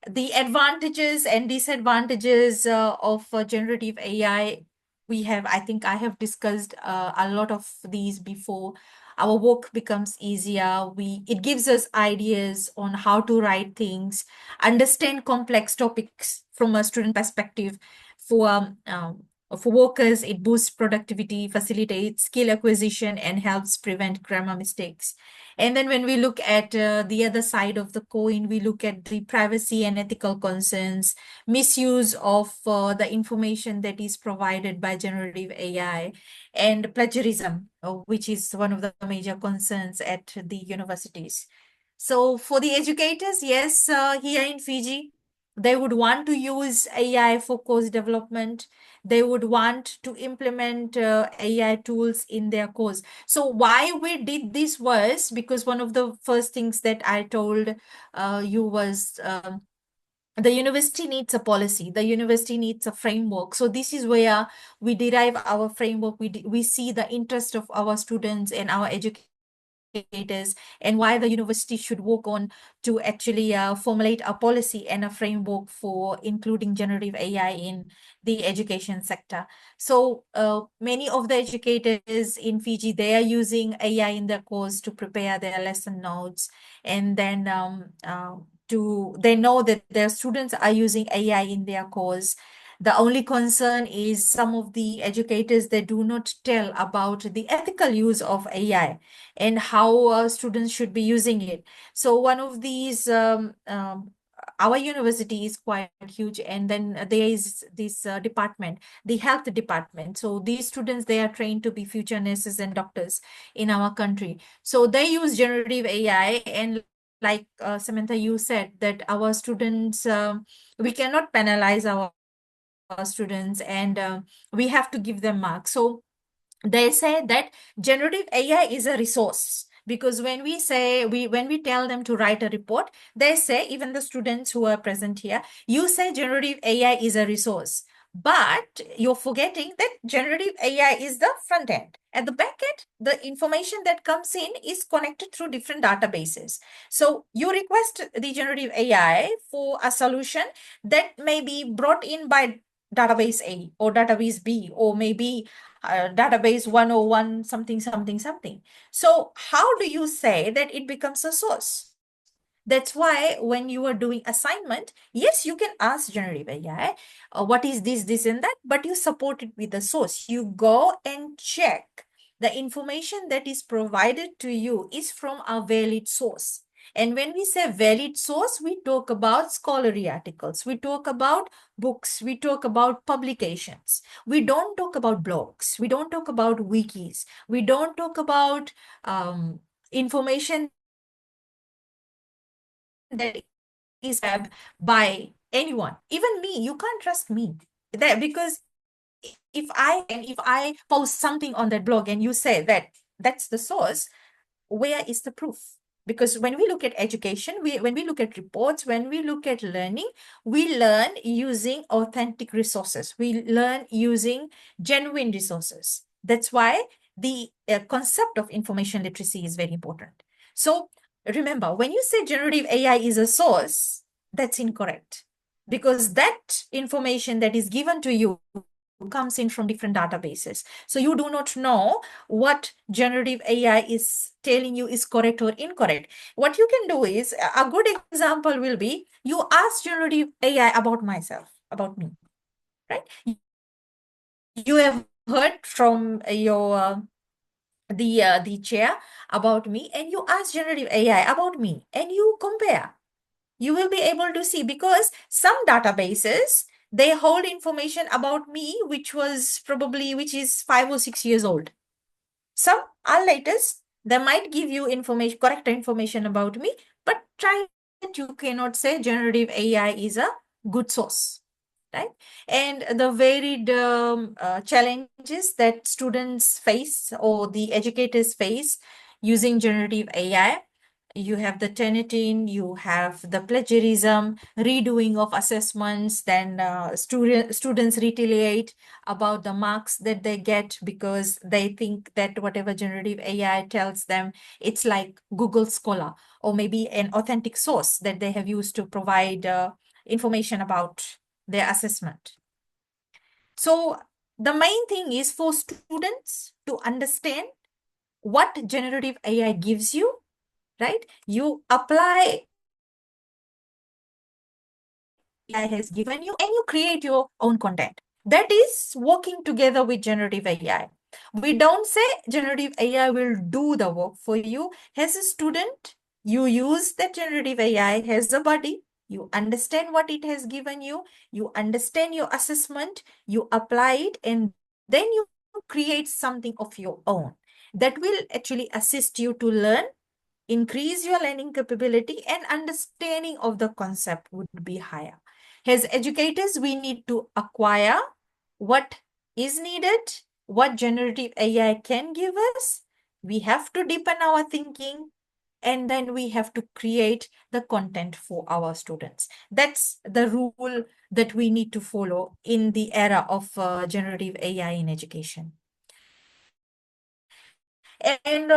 The advantages and disadvantages of generative AI, I think I have discussed a lot of these before. Our work becomes easier. It gives us ideas on how to write things, understand complex topics from a student perspective. For workers, it boosts productivity, facilitates skill acquisition, and helps prevent grammar mistakes. And then when we look at the other side of the coin, we look at the privacy and ethical concerns, misuse of the information that is provided by generative AI, and plagiarism, which is one of the major concerns at the universities. So for the educators, yes, here in Fiji, they would want to use AI for course development. They would want to implement AI tools in their course. So why we did this was because one of the first things that I told you was the university needs a policy. The university needs a framework. So this is where we derive our framework. We see the interest of our students and our educators, and why the university should work on to actually formulate a policy and a framework for including generative AI in the education sector. So many of the educators in Fiji, they are using AI in their course to prepare their lesson notes, and then they know that their students are using AI in their course. The only concern is some of the educators, they do not tell about the ethical use of AI and how students should be using it. So one of these, our university is quite huge, and then there is this department, the health department. So these students, they are trained to be future nurses and doctors in our country. So they use generative AI, and like Samantha, you said that our students, we cannot penalize our students, and we have to give them marks. So they say that generative AI is a resource, because when we tell them to write a report, they say, even the students who are present here, you say generative AI is a resource, but you're forgetting that generative AI is the front end. At the back end, the information that comes in is connected through different databases. So you request the generative AI for a solution that may be brought in by database A or database B, or maybe database 101 something something something. So how do you say that it becomes a source? That's why when you are doing assignment, yes, you can ask generative AI, what is this and that, but you support it with the source. You go and check the information that is provided to you is from a valid source. And when we say valid source, we talk about scholarly articles, we talk about books, we talk about publications. We don't talk about blogs, we don't talk about wikis, we don't talk about information that is provided by anyone. Even me, you can't trust me. That because if I post something on that blog and you say that that's the source, where is the proof? Because when we look at education, when we look at reports, when we look at learning, we learn using authentic resources. We learn using genuine resources. That's why the concept of information literacy is very important. So remember, when you say generative AI is a source, that's incorrect, because that information that is given to you comes in from different databases. So you do not know what generative AI is telling you is correct or incorrect. What you can do is, a good example will be, you ask generative AI about myself, about me, right? You have heard from your the chair about me, and you ask generative AI about me, and you compare. You will be able to see, because some databases, they hold information about me which is 5 or 6 years old. Some are latest. They might give you information, correct information about me, but try that you cannot say generative AI is a good source, right? And the varied challenges that students face or the educators face using generative AI. You have the Turnitin, you have the plagiarism, redoing of assessments, then students retaliate about the marks that they get because they think that whatever generative AI tells them, it's like Google Scholar or maybe an authentic source that they have used to provide information about their assessment. So the main thing is for students to understand what generative AI gives you, right? You apply AI has given you and you create your own content. That is working together with generative AI. We don't say generative AI will do the work for you. As a student, you use that generative AI as a buddy. You understand what it has given you understand your assessment, you apply it, and then you create something of your own that will actually assist you to learn, increase your learning capability, and understanding of the concept would be higher. As educators, we need to acquire what is needed, what generative AI can give us. We have to deepen our thinking, and then we have to create the content for our students. That's the rule that we need to follow in the era of generative AI in education. And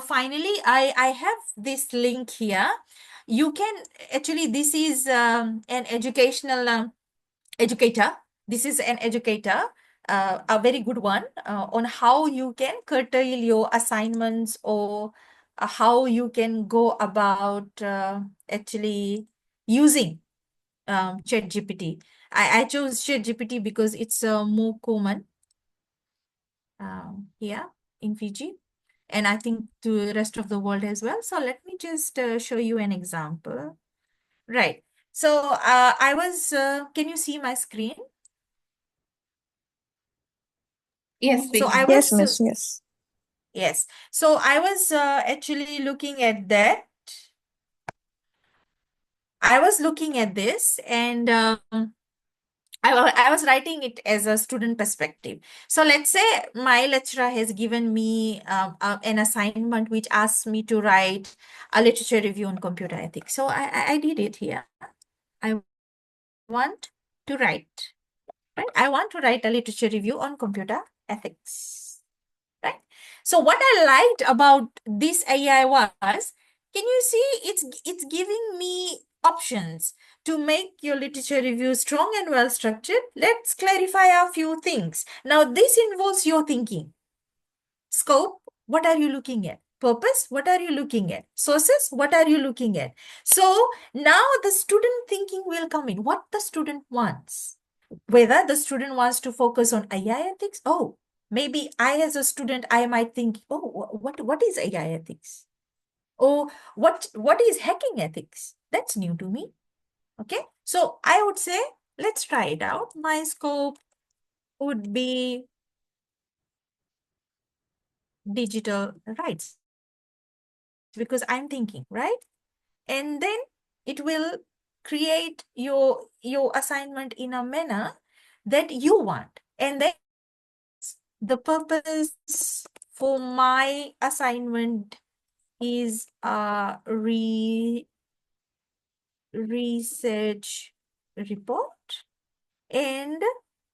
finally, I have this link here. You can actually, this is an educational educator. This is an educator, a very good one on how you can curtail your assignments or how you can go about actually using ChatGPT. I chose ChatGPT because it's more common here in Fiji, and I think to the rest of the world as well. So let me just show you an example. Right. So can you see my screen? Yes, we So I can. Yes, was, Miss. Yes. yes. So I was actually looking at that. I was looking at this and I was writing it as a student perspective. So let's say my lecturer has given me an assignment which asks me to write a literature review on computer ethics. So I did it here. I want to write, right? I want to write a literature review on computer ethics, right? So what I liked about this AI was, can you see it's giving me options to make your literature review strong and well structured. Let's clarify a few things. Now this involves your thinking. Scope, what are you looking at? Purpose, what are you looking at? Sources, what are you looking at? So now the student thinking will come in. What the student wants. Whether the student wants to focus on AI ethics. Oh, maybe I as a student, I might think, oh, what is AI ethics? Or what is hacking ethics? That's new to me. Okay. So I would say, let's try it out. My scope would be digital rights because I'm thinking, right? And then it will create your assignment in a manner that you want. And then the purpose for my assignment is a research report, and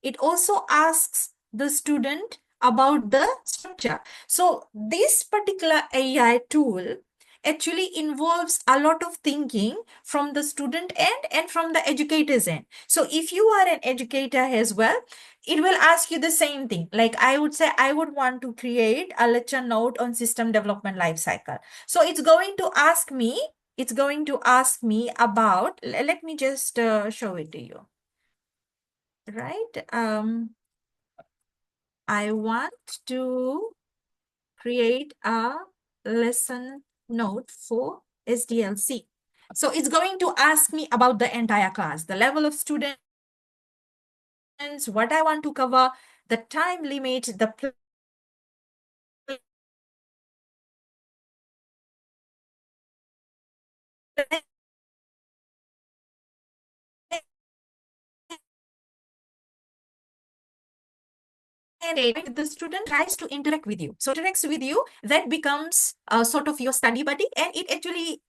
it also asks the student about the structure. So this particular AI tool actually involves a lot of thinking from the student end and from the educator's end. So if you are an educator as well, it will ask you the same thing. Like I would say, I would want to create a lecture note on system development life cycle. So it's going to ask me about, let me just show it to you, right? I want to create a lesson note for SDLC. So it's going to ask me about the entire class, the level of students, what I want to cover, the time limit, the and the student tries to interact with you. So interacts with you, that becomes sort of your study buddy, and it actually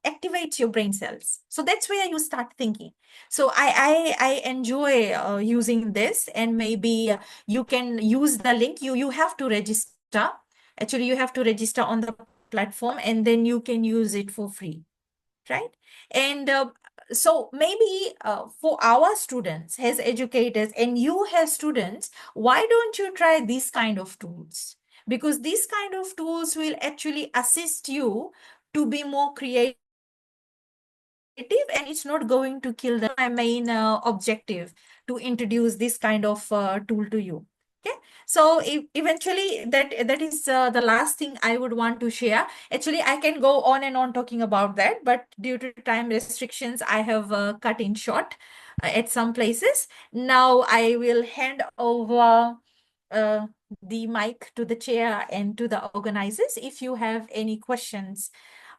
activates your brain cells. So that's where you start thinking. So I enjoy using this, and maybe you can use the link. You have to register. Actually, you have to register on the platform, and then you can use it for free, right? And so maybe for our students as educators, and you as students, why don't you try these kind of tools? Because these kind of tools will actually assist you to be more creative, and it's not going to kill my main objective to introduce this kind of tool to you. Okay, so eventually that is the last thing I would want to share. Actually, I can go on and on talking about that, but due to time restrictions, I have cut in short at some places. Now I will hand over uh, the mic to the chair and to the organizers if you have any questions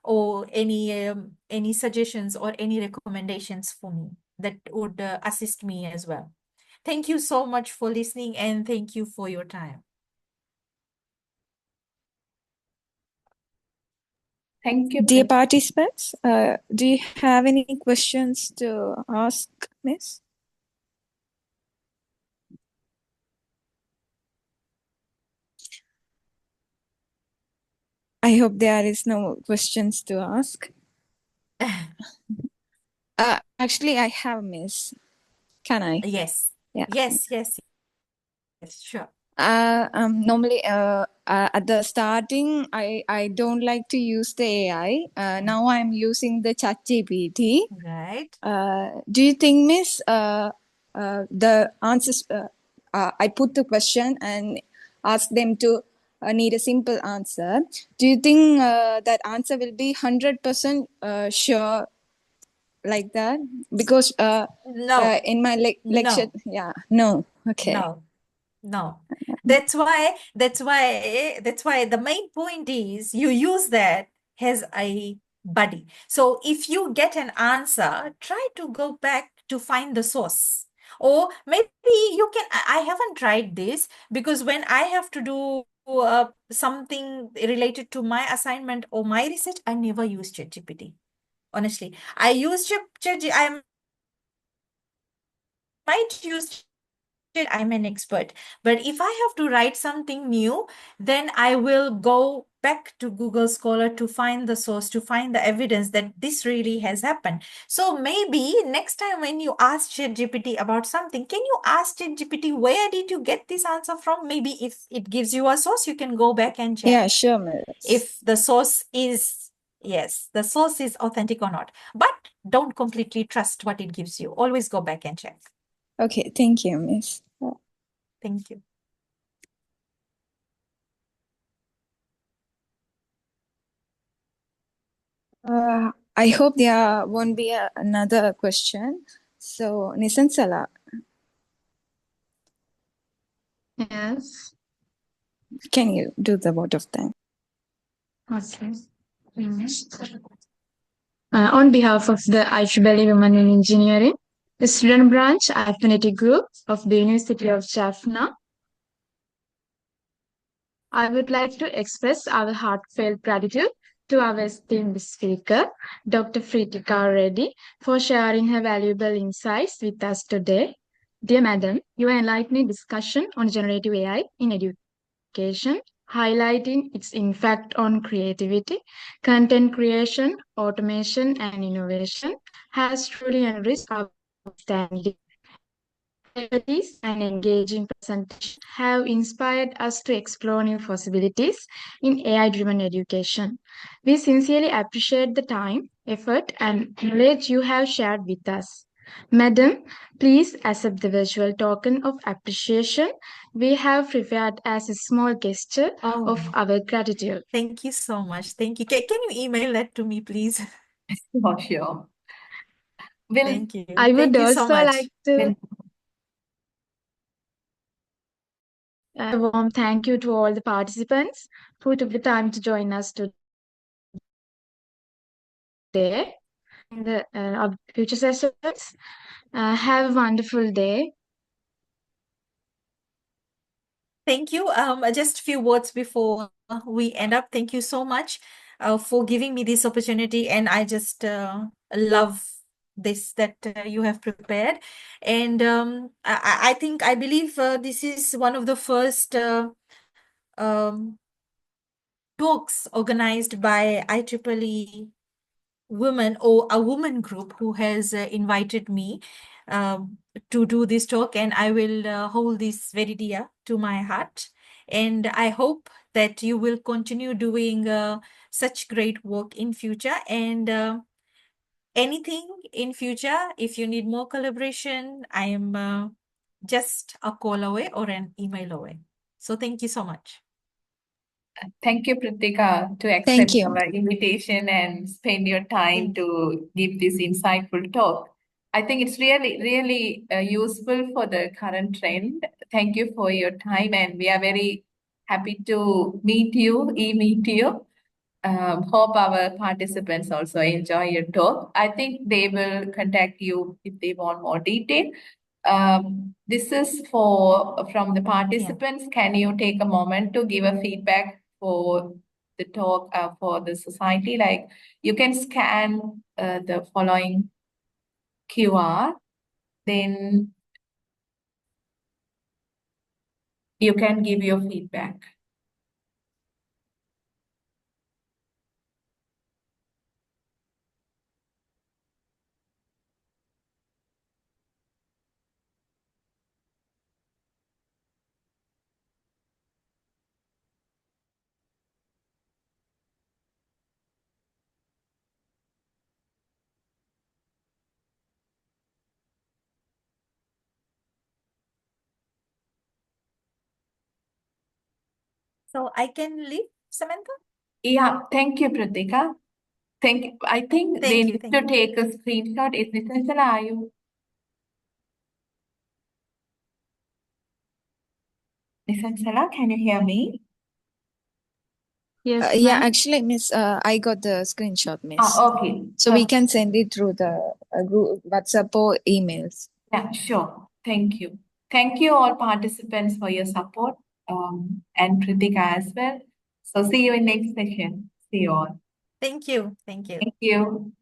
or any suggestions or any recommendations for me that would assist me as well. Thank you so much for listening, and thank you for your time. Thank you, Dear Pritika. participants, do you have any questions to ask, Miss? I hope there is no questions to ask. Actually, I have, Miss. Can I? Yes. Yeah. Yes, sure. Normally, at the starting, I don't like to use the AI. Now I'm using the ChatGPT. Right. Do you think, Miss, the answers, I put the question and ask them to need a simple answer. Do you think that answer will be 100% sure like that? Because No, in my lecture, no, yeah, no. Okay. no. That's why the main point is you use that as a buddy. So if you get an answer, try to go back to find the source. Or maybe you can, I haven't tried this, because when I have to do something related to my assignment or my research, I never use ChatGPT. Honestly, I use ChatGPT. I might use I'm an expert. But if I have to write something new, then I will go back to Google Scholar to find the source, to find the evidence that this really has happened. So maybe next time when you ask ChatGPT about something, can you ask ChatGPT, where did you get this answer from? Maybe if it gives you a source, you can go back and check Yeah, sure, Miss. if the source is, yes, the source is authentic or not. But don't completely trust what it gives you. Always go back and check. Okay, thank you, Miss. Thank you. I hope there won't be another question. So, Nisan Sala, Yes. can you do the vote of thanks? Okay. On behalf of the IEEE Women in Engineering, the student branch affinity group of the University of Jaffna, I would like to express our heartfelt gratitude to our esteemed speaker, Dr. Pritika Reddy, for sharing her valuable insights with us today. Dear Madam, your enlightening discussion on generative AI in education, highlighting its impact on creativity, content creation, automation, and innovation, has truly enriched our understanding. Expertise and engaging presentation have inspired us to explore new possibilities in AI-driven education. We sincerely appreciate the time, effort, and knowledge you have shared with us. Madam, please accept the virtual token of appreciation we have prepared as a small gesture of Oh, our gratitude. thank you so much. Thank you. Can you email that to me, please? For sure. We'll, Thank you. I would Thank you so also much. like to we'll a warm thank you to all the participants who took the time to join us today. the our future sessions. Have a wonderful day. Thank you. Just a few words before we end up. Thank you so much for giving me this opportunity, and I just love this that you have prepared. And I think I believe this is one of the first um, talks organized by IEEE women or a woman group who has invited me um, to do this talk, and I will hold this very dear to my heart. And I hope that you will continue doing such great work in future. And anything in future, if you need more collaboration, I am just a call away or an email away. So thank you so much. Thank you, Pritika, to Thank accept you. our invitation and spend your time Thank you. to give this insightful talk. I think it's really useful for the current trend. Thank you for your time, and we are very happy to meet you, e-meet you. Hope our participants also enjoy your talk. I think they will contact you if they want more detail. This is from the Yeah. participants. Can you take a moment to give a feedback for the talk for the society? Like you can scan the following QR, then you can give your feedback. So I can leave, Samantha? Yeah, thank you, Pratika. I think they Thank you. need Thank to you. take a screenshot. Is Nisantala, are you? Nisantala, can you hear me? Yes, Yeah, ma'am. actually, Miss, I got the screenshot, Miss. Okay. So we can send it through the group, WhatsApp or emails. Yeah, sure. Thank you. Thank you all participants for your support, and Pritika as well. So see you in next session. See you all. Thank you. Thank you. Thank you.